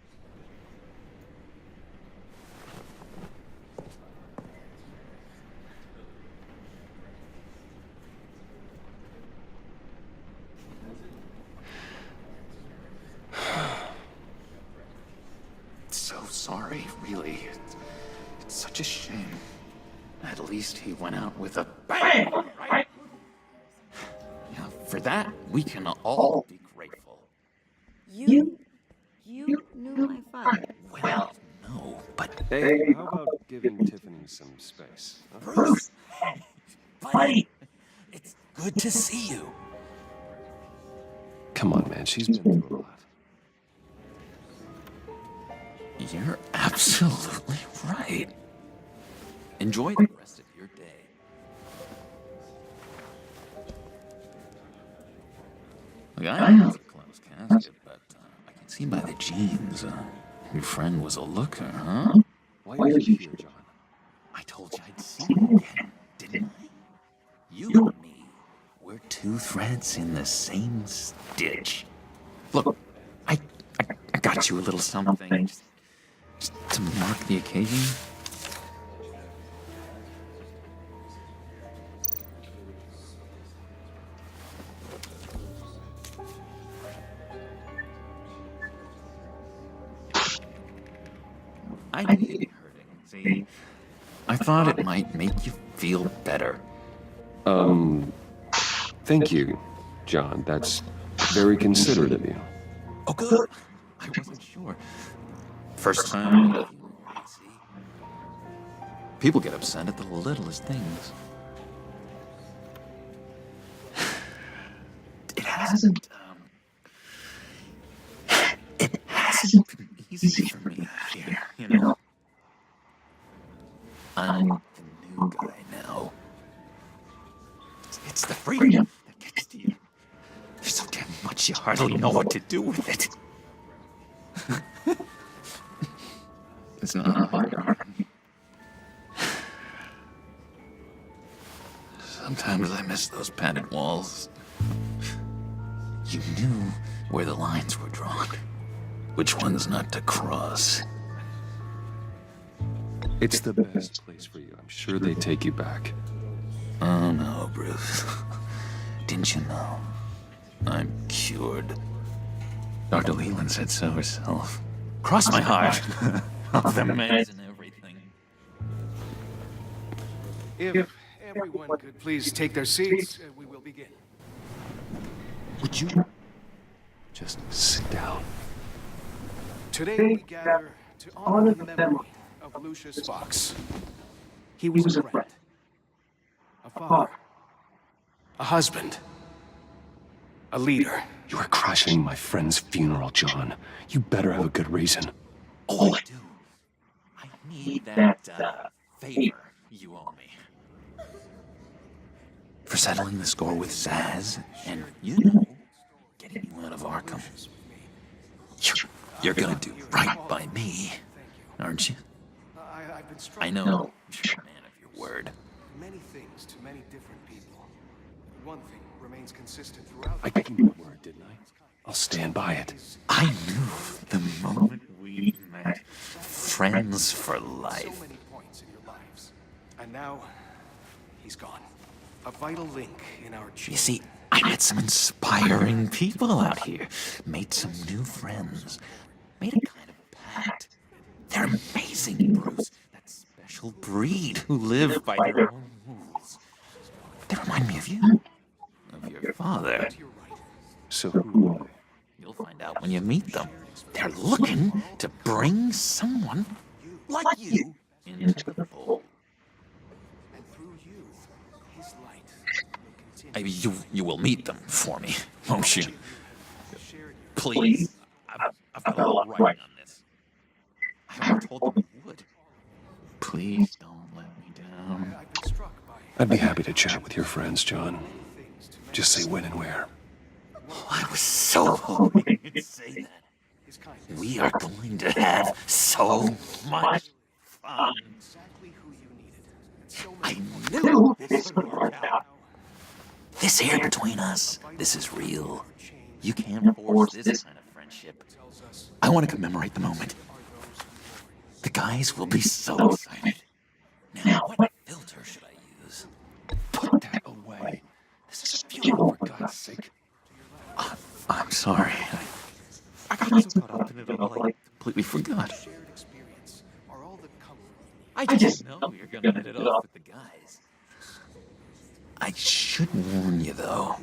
So sorry, really. It's such a shame. At least he went out with a bang, right? Yeah, for that, we can all be grateful. You knew my father. Well, no, but... Hey, how about giving Tiffany some space? Huh? Bruce! Buddy! It's good to see you. Come on, man. She's been through a lot. You're absolutely right. Enjoy the rest of your day. Look, I know it's a closed casket, but I can see by the jeans, your friend was a looker, huh? Why are you here, John? I told you I'd see you again, didn't I? You and me, we're two threads in the same stitch. Look, I got you a little something, just to mark the occasion. I knew you'd be hurting. See, I thought it might make you feel better. Thank you, John. That's very considerate of you. Oh, good. I wasn't sure. First time. See, people get upset at the littlest things. It hasn't been easy for me here, you know. I'm the new guy now. It's the freedom that gets to you. There's so damn much you hardly know what to do with it. It's not my garden. Sometimes I miss those padded walls. You knew where the lines were drawn. Which ones not to cross. It's the best place for you. I'm sure they take you back. Oh no, Bruce. Didn't you know? I'm cured. Dr. Leland said so herself. Cross my heart. Of the meds and everything. If everyone could please take their seats, we will begin. Would you just sit down? Today we gather to honor the memory of Lucius Fox. He was a friend, a father, a husband, a leader. You are crashing my friend's funeral, John. You better have a good reason. Oh, I do. I need that, favor you owe me. For settling the score with Zaz, and, you know, getting you out of Arkham. You're gonna do right by me, aren't you? I know you're a man of your word. Many things to many different people. One thing remains consistent throughout. I gave you my word, didn't I? I'll stand by it. I knew the moment we met. Friends for life. So many points in your lives. And now, he's gone. A vital link in our chain. You see, I met some inspiring people out here. Made some new friends. Made a kind of pact. They're amazing, Bruce. That special breed who live by their own rules. They remind me of you. Of your father. So who are they? You'll find out when you meet them. They're looking to bring someone like you into the fold. And through you, his light will continue. You will meet them for me, won't you? Please. I've got a lot riding on this. I already told them you would. Please don't let me down. I'd be happy to chat with your friends, John. Just say when and where. Oh, I was so hoping you'd say that. We are going to have so much fun. I knew this would work out. This here between us, this is real. You can't force this kind of friendship. I want to commemorate the moment. The guys will be so excited. Now, what filter should I use? Put that away. This is a funeral, for God's sake. I'm sorry. I got so caught up in it all, I completely forgot. I just know you're gonna hit it off with the guys. I should warn you, though.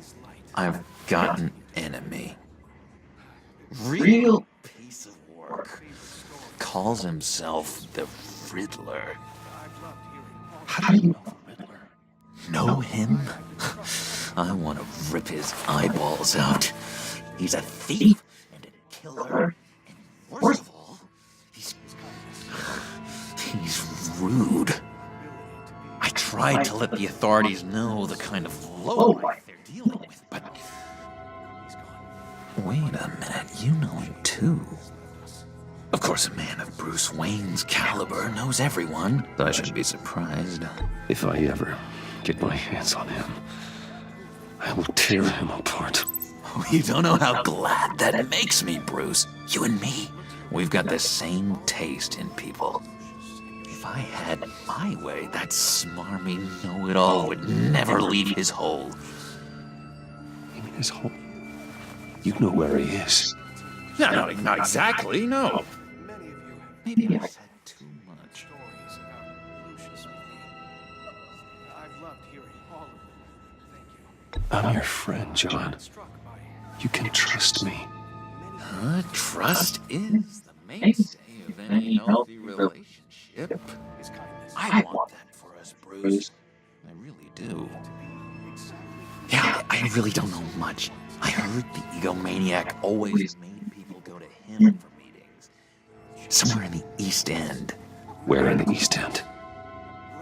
I've got an enemy. Real piece of work. Calls himself the Riddler. How do you know the Riddler? Know him? I want to rip his eyeballs out. He's a thief and a killer, and worst of all, he's rude. I tried to let the authorities know the kind of lowlife they're dealing with, but wait a minute, you know him too. Of course, a man of Bruce Wayne's caliber knows everyone, so I shouldn't be surprised. If I ever get my hands on him, I will tear him apart. Oh, you don't know how glad that makes me, Bruce. You and me, we've got the same taste in people. If I had my way, that smarmy know-it-all would never leave his hole. You mean his hole? You know where he is. No, not exactly, no. Maybe I said too much. I've loved hearing all of them. Thank you. I'm your friend, John. You can trust me. Trust is the mainstay of any healthy relationship. I want that for us, Bruce. I really do. Yeah, I really don't know much. I heard the egomaniac always made people go to him for meetings. Somewhere in the East End. Where in the East End?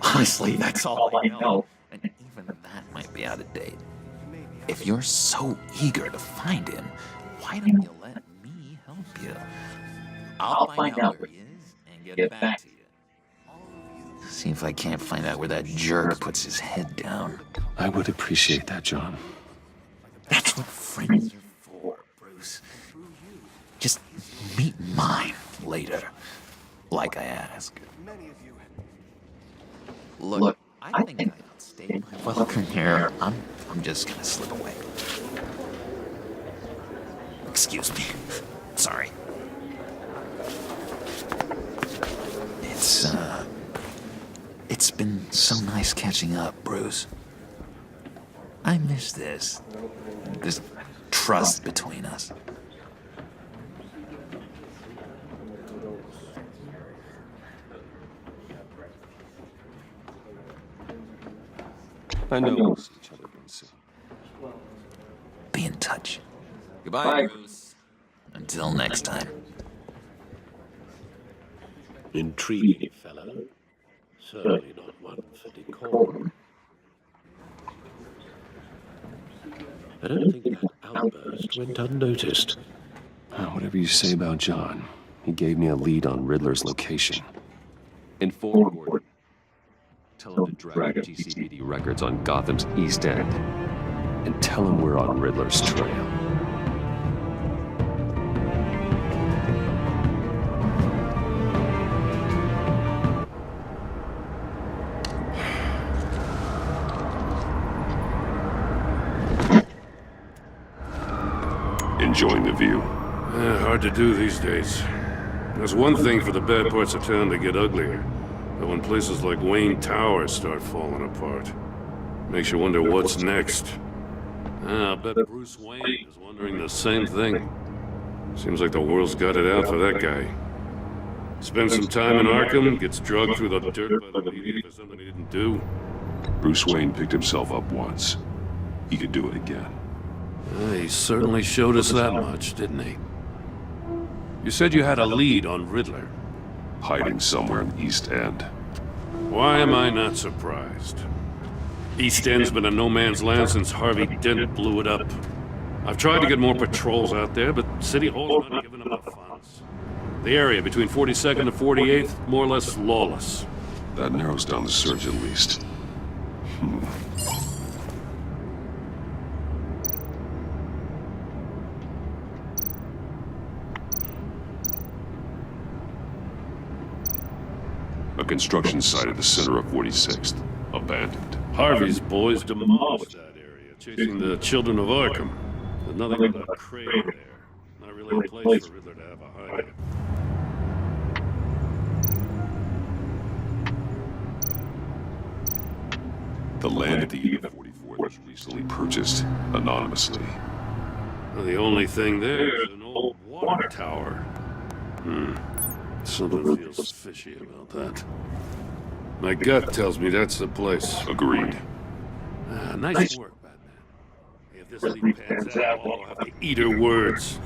Honestly, that's all I know. And even that might be out of date. If you're so eager to find him, why don't you let me help you? I'll find out where he is and get back to you. See if I can't find out where that jerk puts his head down. I would appreciate that, John. That's what friends are for, Bruce. Just meet mine later, like I asked. Look, I think I outstayed my welcome here. I'm just gonna slip away. Excuse me. Sorry. It's been so nice catching up, Bruce. I miss this trust between us. I know we'll see each other again soon. Be in touch. Goodbye, Bruce. Until next time. Intriguing fellow. Certainly not one for decorum. I don't think that outburst went unnoticed. Whatever you say about John, he gave me a lead on Riddler's location. Inform Gordon. Tell him to drag GCPD records on Gotham's East End. And tell him we're on Riddler's trail. Enjoying the view. Hard to do these days. There's one thing for the bad parts of town to get uglier. But when places like Wayne Tower start falling apart, makes you wonder what's next. I bet Bruce Wayne is wondering the same thing. Seems like the world's got it out for that guy. Spends some time in Arkham, gets drugged through the dirt by the media for something he didn't do. Bruce Wayne picked himself up once. He could do it again. He certainly showed us that much, didn't he? You said you had a lead on Riddler. Hiding somewhere in the East End. Why am I not surprised? East End's been a no-man's land since Harvey Dent blew it up. I've tried to get more patrols out there, but City Hall's not giving enough funds. The area between 42nd and 48th, more or less lawless. That narrows down the search at least. A construction site at the center of 46th. Abandoned. Harvey's boys demolished that area, chasing the children of Arkham. There's nothing but a crane there. Not really a place for Riddler to have a hide. The land at the end of 44th was recently purchased anonymously. Well, the only thing there is an old water tower. Something feels fishy about that. My gut tells me that's the place. Agreed. Nice work, Batman. If this lead pans out, I'll have to eat her words.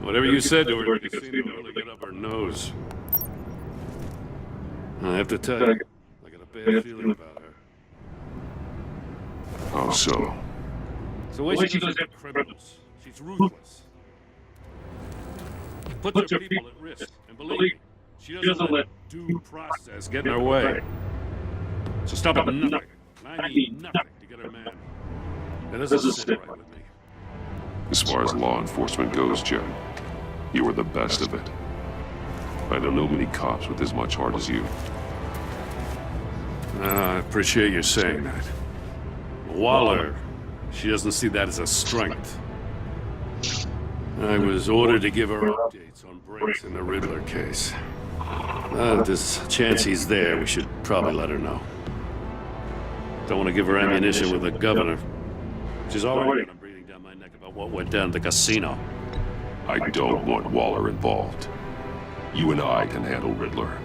Whatever you said to her, it seemed to really get up her nose. I have to tell you, I got a bad feeling about her. How so? It's the way she goes after criminals. She's ruthless. Puts her people at risk. And believe me, she doesn't let due process get in her way. So stop at nothing. I need nothing to get her man. That doesn't sit right with me. As far as law enforcement goes, Jim, you are the best of it. I don't know many cops with as much heart as you. I appreciate you saying that. Waller, she doesn't see that as a strength. I was ordered to give her updates on breaks in the Riddler case. If there's a chance he's there, we should probably let her know. Don't want to give her ammunition with the governor. She's already been breathing down my neck about what went down at the casino. I don't want Waller involved. You and I can handle Riddler,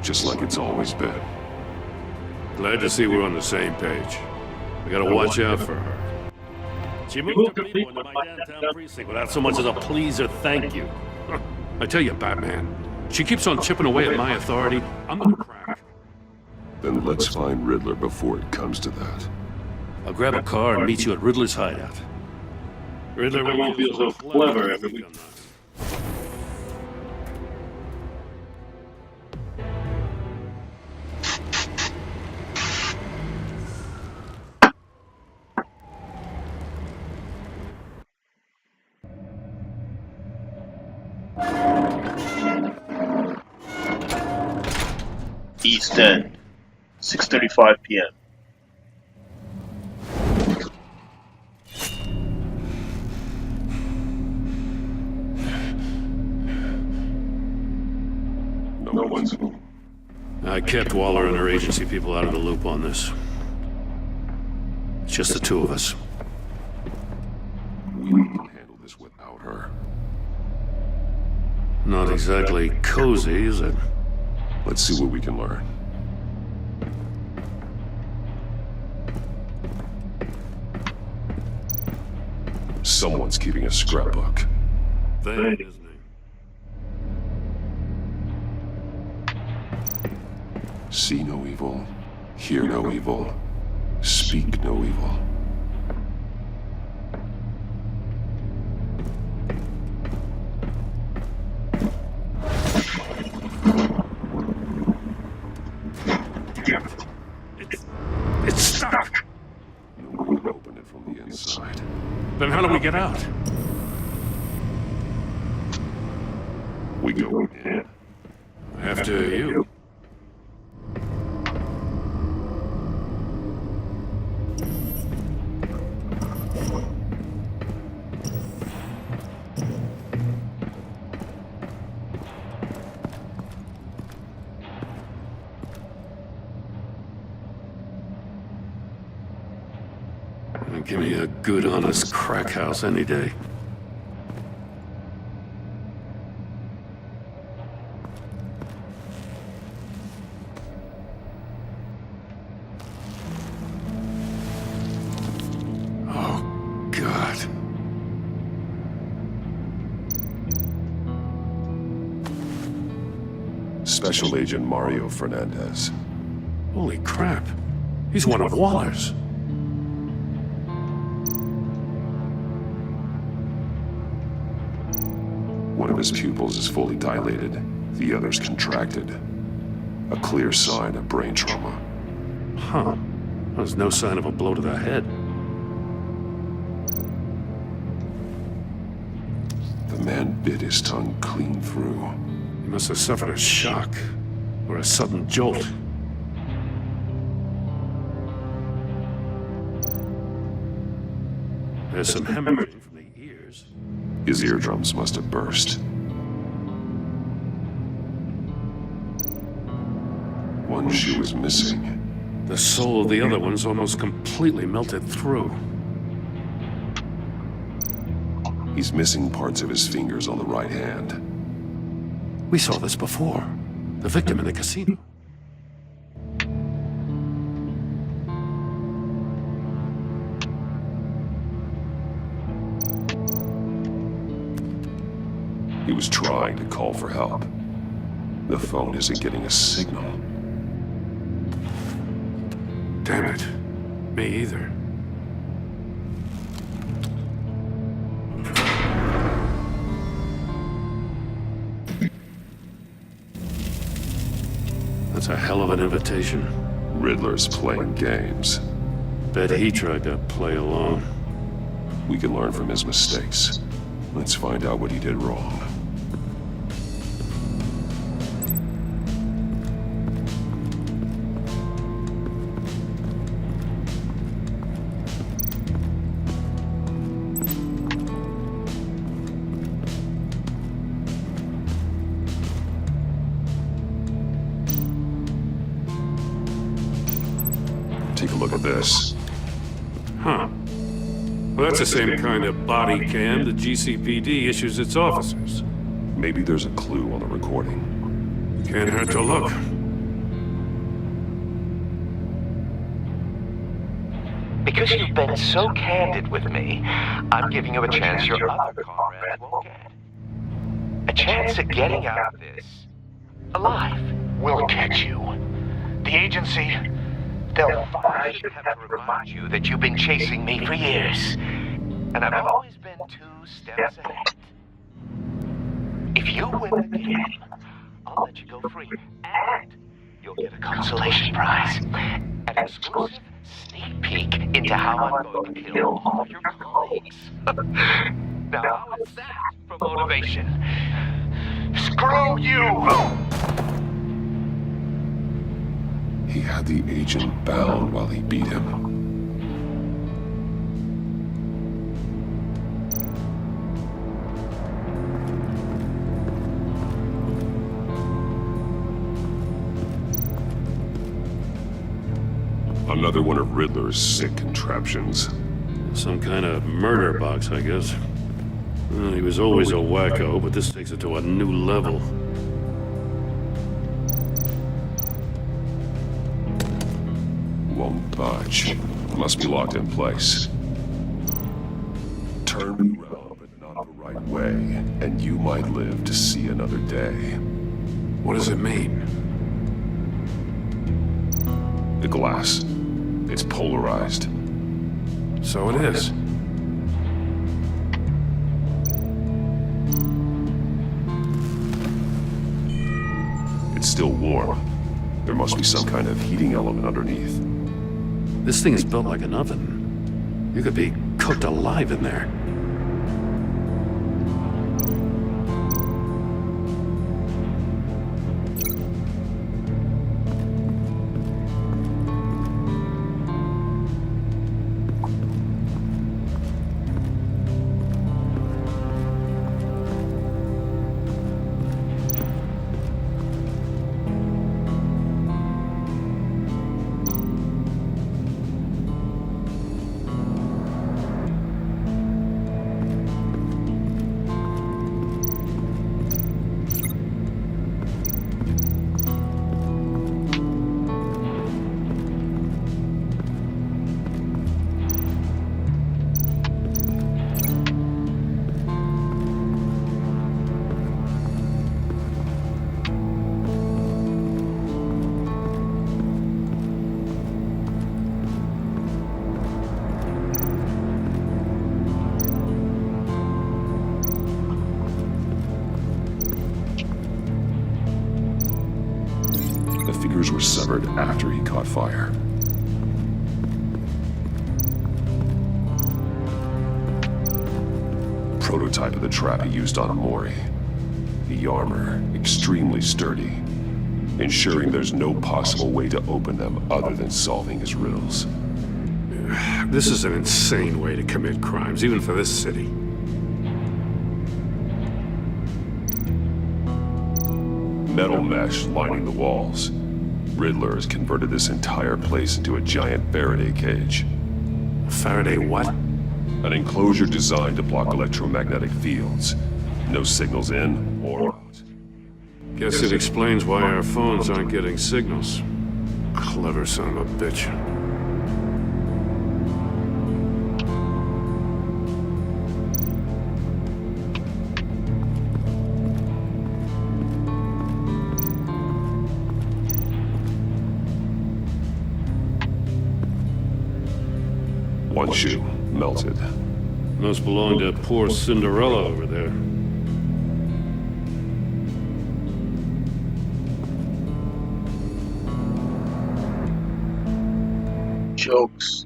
just like it's always been. Glad to see we're on the same page. We gotta watch out for her. She moved her people into my downtown precinct without so much as a please or thank you. I tell you, Batman, she keeps on chipping away at my authority. I'm gonna crack. Then let's find Riddler before it comes to that. I'll grab a car and meet you at Riddler's hideout. Riddler won't feel so clever after we've done that. East End, 6:35 p.m. No one's home. I kept Waller and her agency people out of the loop on this. It's just the two of us. We can handle this without her. Not exactly cozy, is it? Let's see what we can learn. Someone's keeping a scrapbook. Thane, isn't he? See no evil, hear no evil, speak no evil. It's stuck! No one can open it from the inside. Then how do we get out? We go in. After you. Give me a good, honest crack house any day. Oh, God. Special Agent Mario Fernandez. Holy crap. He's one of Waller's. One of his pupils is fully dilated, the other's contracted. A clear sign of brain trauma. Huh. There's no sign of a blow to the head. The man bit his tongue clean through. He must have suffered a shock, or a sudden jolt. There's some hemorrhaging from the ears. His eardrums must have burst. One shoe is missing. The sole of the other one's almost completely melted through. He's missing parts of his fingers on the right hand. We saw this before. The victim in the casino. He was trying to call for help. The phone isn't getting a signal. Damn it. Me either. That's a hell of an invitation. Riddler's playing games. Bet he tried to play along. We can learn from his mistakes. Let's find out what he did wrong. Take a look at this. Huh. Well, that's the same kind of body cam the GCPD issues its officers. Maybe there's a clue on the recording. Can't hurt to look. Because you've been so candid with me, I'm giving you a chance your other comrades won't get. A chance at getting out of this alive. We'll catch you. The agency, they'll find I have to remind you that you've been chasing me for years. And I've always been 2 steps ahead. If you win the game, I'll let you go free. And you'll get a consolation prize. An exclusive sneak peek into how I'm going to kill all of your colleagues. Now, how is that for motivation? Screw you! He had the agent bound while he beat him. Another one of Riddler's sick contraptions. Some kind of murder box, I guess. Well, he was always a wacko, but this takes it to a new level. Won't budge. Must be locked in place. Turn me around, but not the right way, and you might live to see another day. What does it mean? The glass. It's polarized. So it is. It's still warm. There must be some kind of heating element underneath. This thing is built like an oven. You could be cooked alive in there. The fingers were severed after he caught fire. Prototype of the trap he used on Amori. The armor, extremely sturdy, ensuring there's no possible way to open them other than solving his riddles. This is an insane way to commit crimes, even for this city. Metal mesh lining the walls. Riddler has converted this entire place into a giant Faraday cage. Faraday what? An enclosure designed to block electromagnetic fields. No signals in or out. Guess it explains why our phones aren't getting signals. Clever son of a bitch. One shoe, melted. Must belong to poor Cinderella over there. Jokes.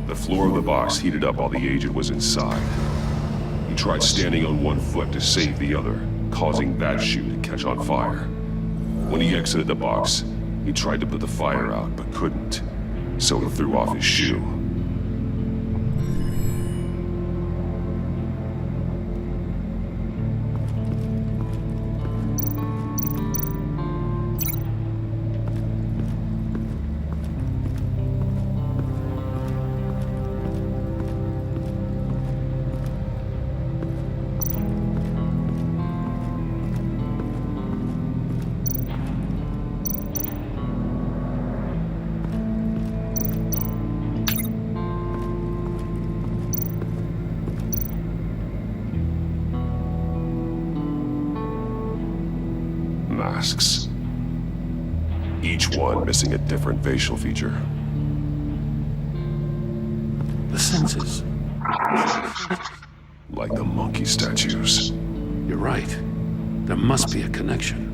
The floor of the box heated up while the agent was inside. He tried standing on one foot to save the other, causing that shoe to catch on fire. When he exited the box, he tried to put the fire out, but couldn't, so he threw off his shoe. Masks. Each one missing a different facial feature. The senses. Like the monkey statues. You're right. There must be a connection.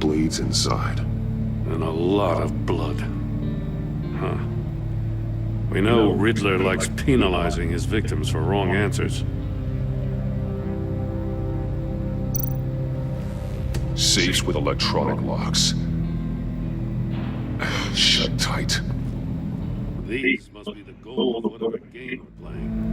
blades inside. And a lot of blood. Huh. We know Riddler likes penalizing his victims for wrong answers. Safes with electronic locks. Shut tight. These must be the goal of whatever game we're playing.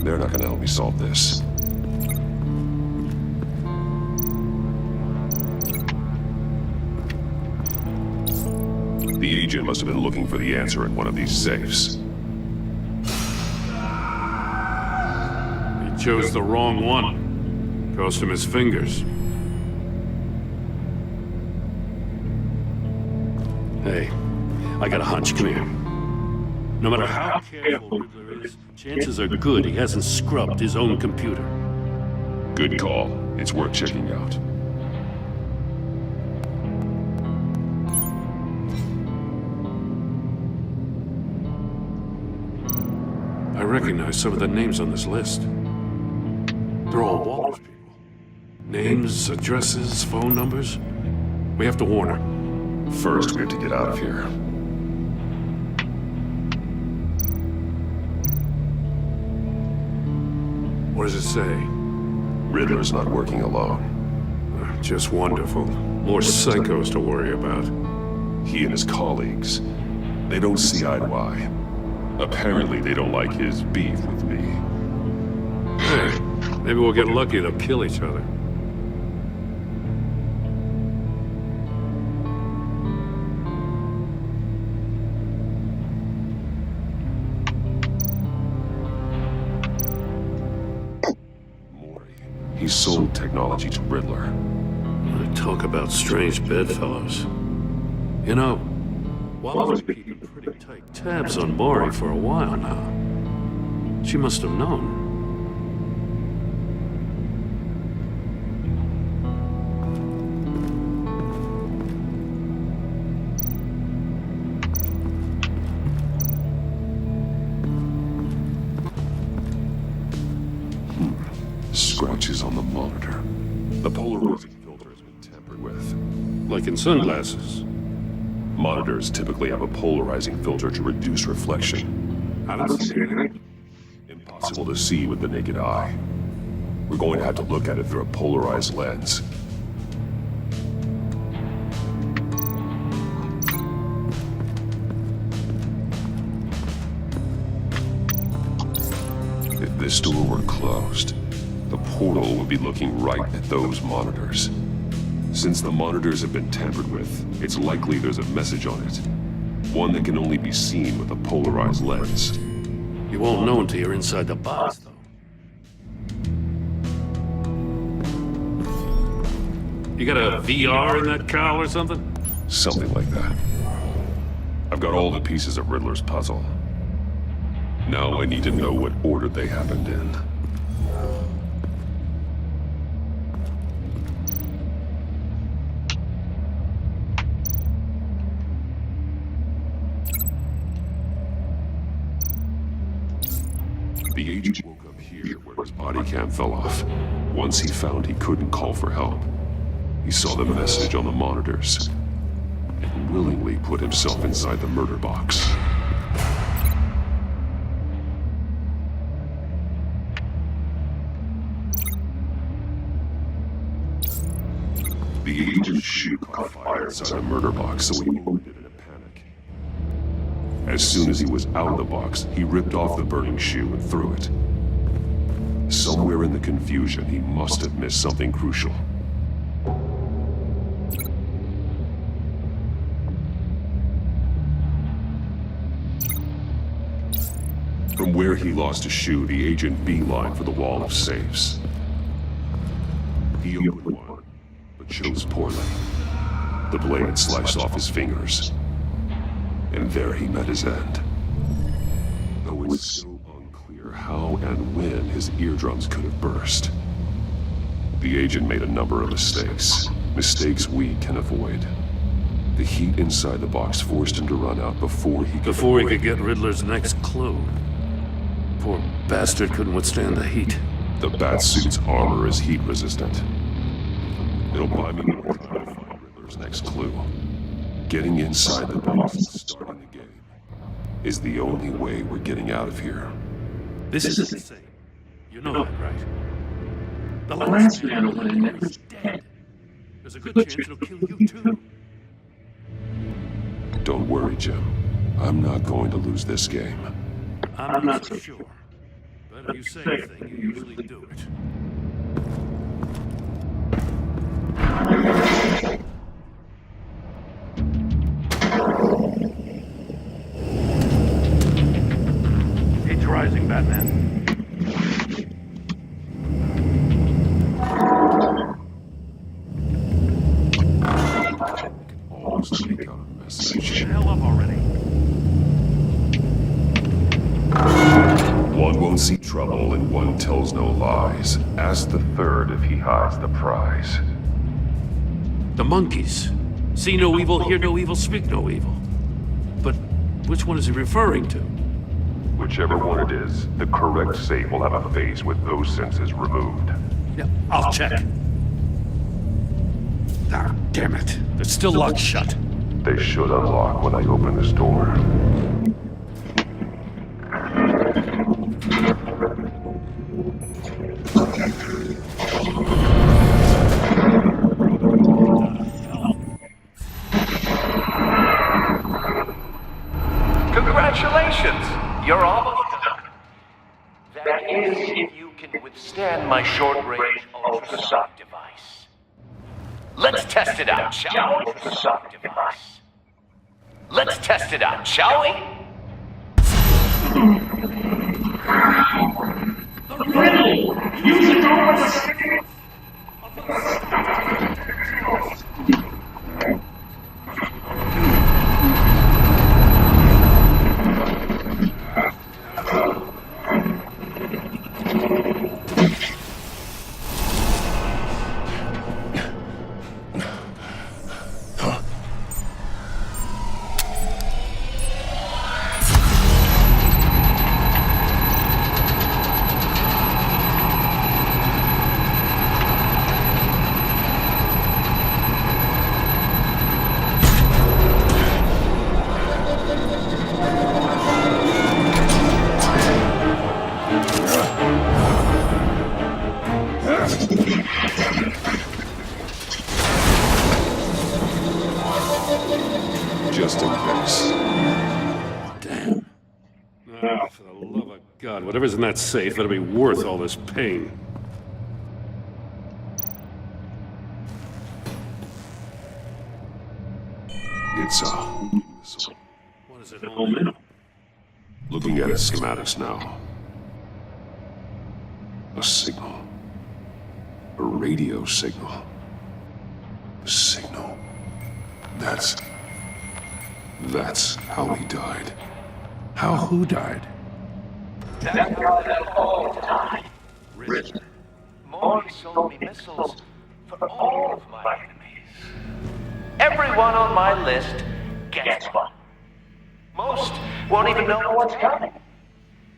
They're not gonna help me solve this. The agent must have been looking for the answer in one of these safes. He chose the wrong one. Cost him his fingers. Hey, I got a hunch. Come here. No matter how careful Riddler is, chances are good he hasn't scrubbed his own computer. Good call. It's worth checking out. I recognize some of the names on this list. They're all Walters people. Names, addresses, phone numbers. We have to warn her. First, we have to get out of here. What does it say? Riddler's not working alone. Just wonderful. More psychos to worry about. He and his colleagues, they don't see eye to eye. Apparently, they don't like his beef with me. Hey, maybe we'll get lucky to kill each other. He sold technology to Riddler. Talk about strange bedfellows. You know, Wallace been keeping pretty tight tabs on Maury for a while now. She must have known. Scratches on the monitor. The polarizing filter has been tampered with. Like in sunglasses. Monitors typically have a polarizing filter to reduce reflection. I don't see anything. Impossible to see with the naked eye. We're going to have to look at it through a polarized lens. If this door were closed, the portal would be looking right at those monitors. Since the monitors have been tampered with, it's likely there's a message on it. One that can only be seen with a polarized lens. You won't know until you're inside the box, though. You got a VR in that cowl or something? Something like that. I've got all the pieces of Riddler's puzzle. Now I need to know what order they happened in. The agent woke up here where his body cam fell off. Once he found he couldn't call for help, he saw the message on the monitors and willingly put himself inside the murder box. The agent's shoe caught fire inside the murder box, so he opened it in a panic. As soon as he was out of the box, he ripped off the burning shoe and threw it. Somewhere in the confusion, he must have missed something crucial. From where he lost a shoe, the agent beelined for the wall of safes. He opened one, but chose poorly. The blade sliced off his fingers. And there he met his end. Though it's so unclear how and when his eardrums could have burst. The agent made a number of mistakes. Mistakes we can avoid. The heat inside the box forced him to run out before he could get Riddler's next clue. Poor bastard couldn't withstand the heat. The Batsuit's armor is heat resistant. It'll buy me more time to find Riddler's next clue. Getting inside the box and starting the game is the only way we're getting out of here. This is insane. You know that, right? The last man who went in there is dead. There's a good chance it'll kill you too. Don't worry, Jim. I'm not going to lose this game. I'm not so sure. But if you say a thing, you usually do it. Heat's rising, Batman. Almost make out a message. Hell up already. One won't see trouble and one tells no lies. Ask the third if he hides the prize. The monkeys. See no evil, hear no evil, speak no evil. But which one is he referring to? Whichever one it is, the correct safe will have a phase with those senses removed. Yeah, I'll check. Ah, damn it. They're still locked shut. They should unlock when I open this door. Congratulations! You're almost done. That is, if you can withstand my short-range ultrasonic device. Let's test it out, shall we? Ultrasonic device. Let's test it out, shall we? Use it over the stick. Just in case. Damn. Oh, for the love of God, whatever's in that safe better be worth all this pain. It's What is it, home? Looking at its schematics now. A signal. A radio signal. A signal. That's how he died. How who died? That's how they all died. Riddler. Maury sold me missiles for all of my enemies. Everyone on my list gets one. Most won't even know what's coming.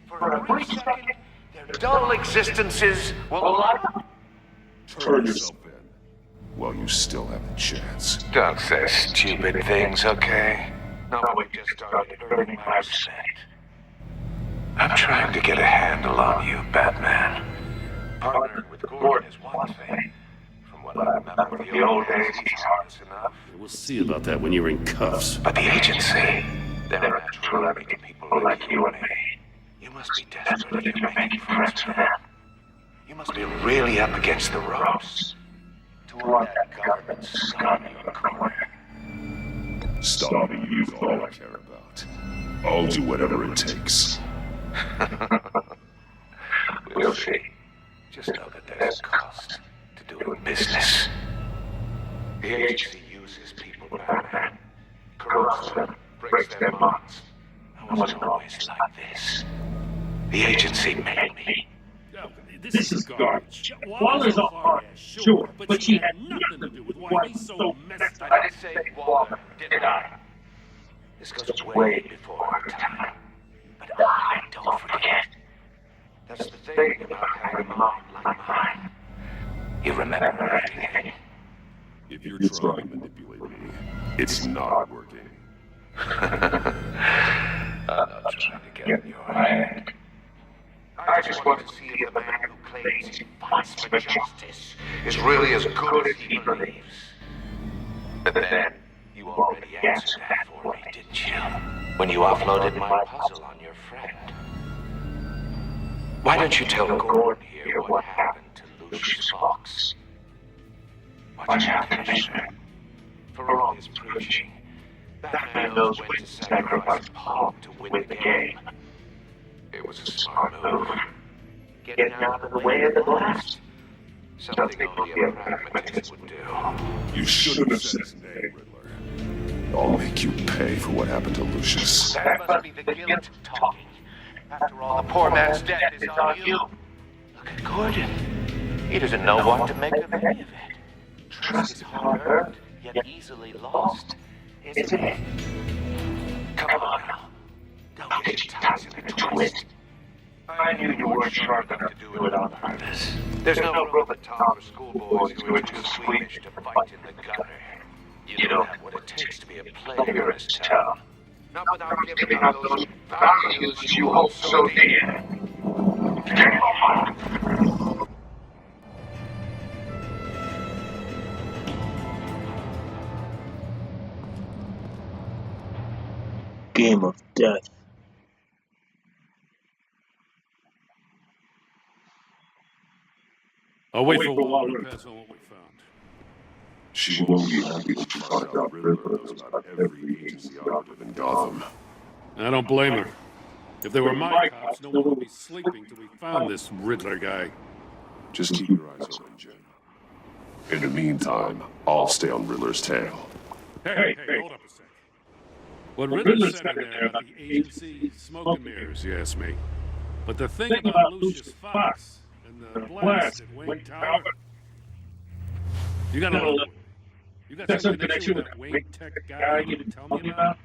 For a brief second, their dull existences will light up. Turn yourself in while you still have the chance. Don't say stupid things, okay? No, we just started earning my percent. I'm trying to get a handle on you, Batman. Partnering with Gordon is one thing. From what I remember of the old days, he's harmless enough. We'll see about that when you're in cuffs. But the agency, they're naturally making people like you and me. You must be desperate if you're making friends for them. You must be really up against the ropes. To want that government scum in your corner. Stopping you is all I care about. I'll do whatever it takes. We'll see. Just know that there's a cost to doing business. The agency uses people, Batman. Corrupts them, breaks their bonds. I wasn't always like this. The agency made me. This is garbage. Waller's off hard, sure, but she had nothing to do with why why he's so messed up. I didn't say Waller, did I? This goes way before our time. But I don't forget. That's the thing about having a mind like mine. You remember everything. If you're trying to manipulate me, it's not working. I'm not trying to get in your head. I just want to see if the man who claims he fights for justice is really as good as he believes. But then, you already answered that for me, didn't you? When you offloaded my puzzle on your friend. Why don't you tell Gordon here what happened to Lucius Fox? What's happened, mister? For all his preaching, Batman knows when to sacrifice Paul to win the game. It was a smart move. Getting out of the way of the blast. Something only a pragmatist would do. You shouldn't have said his name, Riddler. I'll make you pay for what happened to Lucius. That must be the guilt talking. After all, the poor man's death is on you. Look at Gordon. He doesn't know what to make of any of it. Trust is hard-earned, yet easily lost, isn't it? Come on now. Don't get your tongues in a twist. I knew you weren't sharp enough to do it on purpose. There's no room at top for schoolboys who are too squeamish to fight in the gutter. You don't have what it takes to be a player in this town. Not without giving up those values you hold so dear. Game of death. I'll wait for Waller to pass on what we found. She won't be happy when she finds out Riddler knows about every agency operative in Gotham. I don't blame her. If they were my cops, no one would be sleeping till we found this Riddler guy. Just keep your eyes open, Jim. In the meantime, I'll stay on Riddler's tail. Hey, hold up a sec. What Riddler said in there about the agency, smoke and mirrors, you ask me. But the thing about Lucius Fox and the blast at Wayne Tower, you got a little... You got some connection with that Wayne Tech guy you didn't tell me about?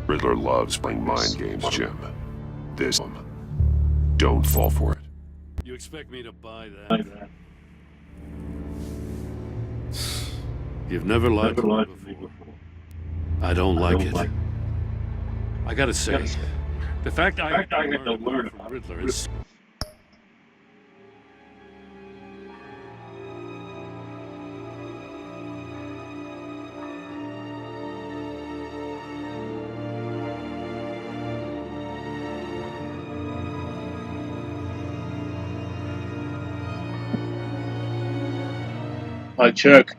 Riddler loves playing mind games, Jim. This one. Don't fall for it. You expect me to buy that? You've never lied to me before. I don't like it. I gotta say, the fact I had to learn from Riddler is... Hi, Chuck.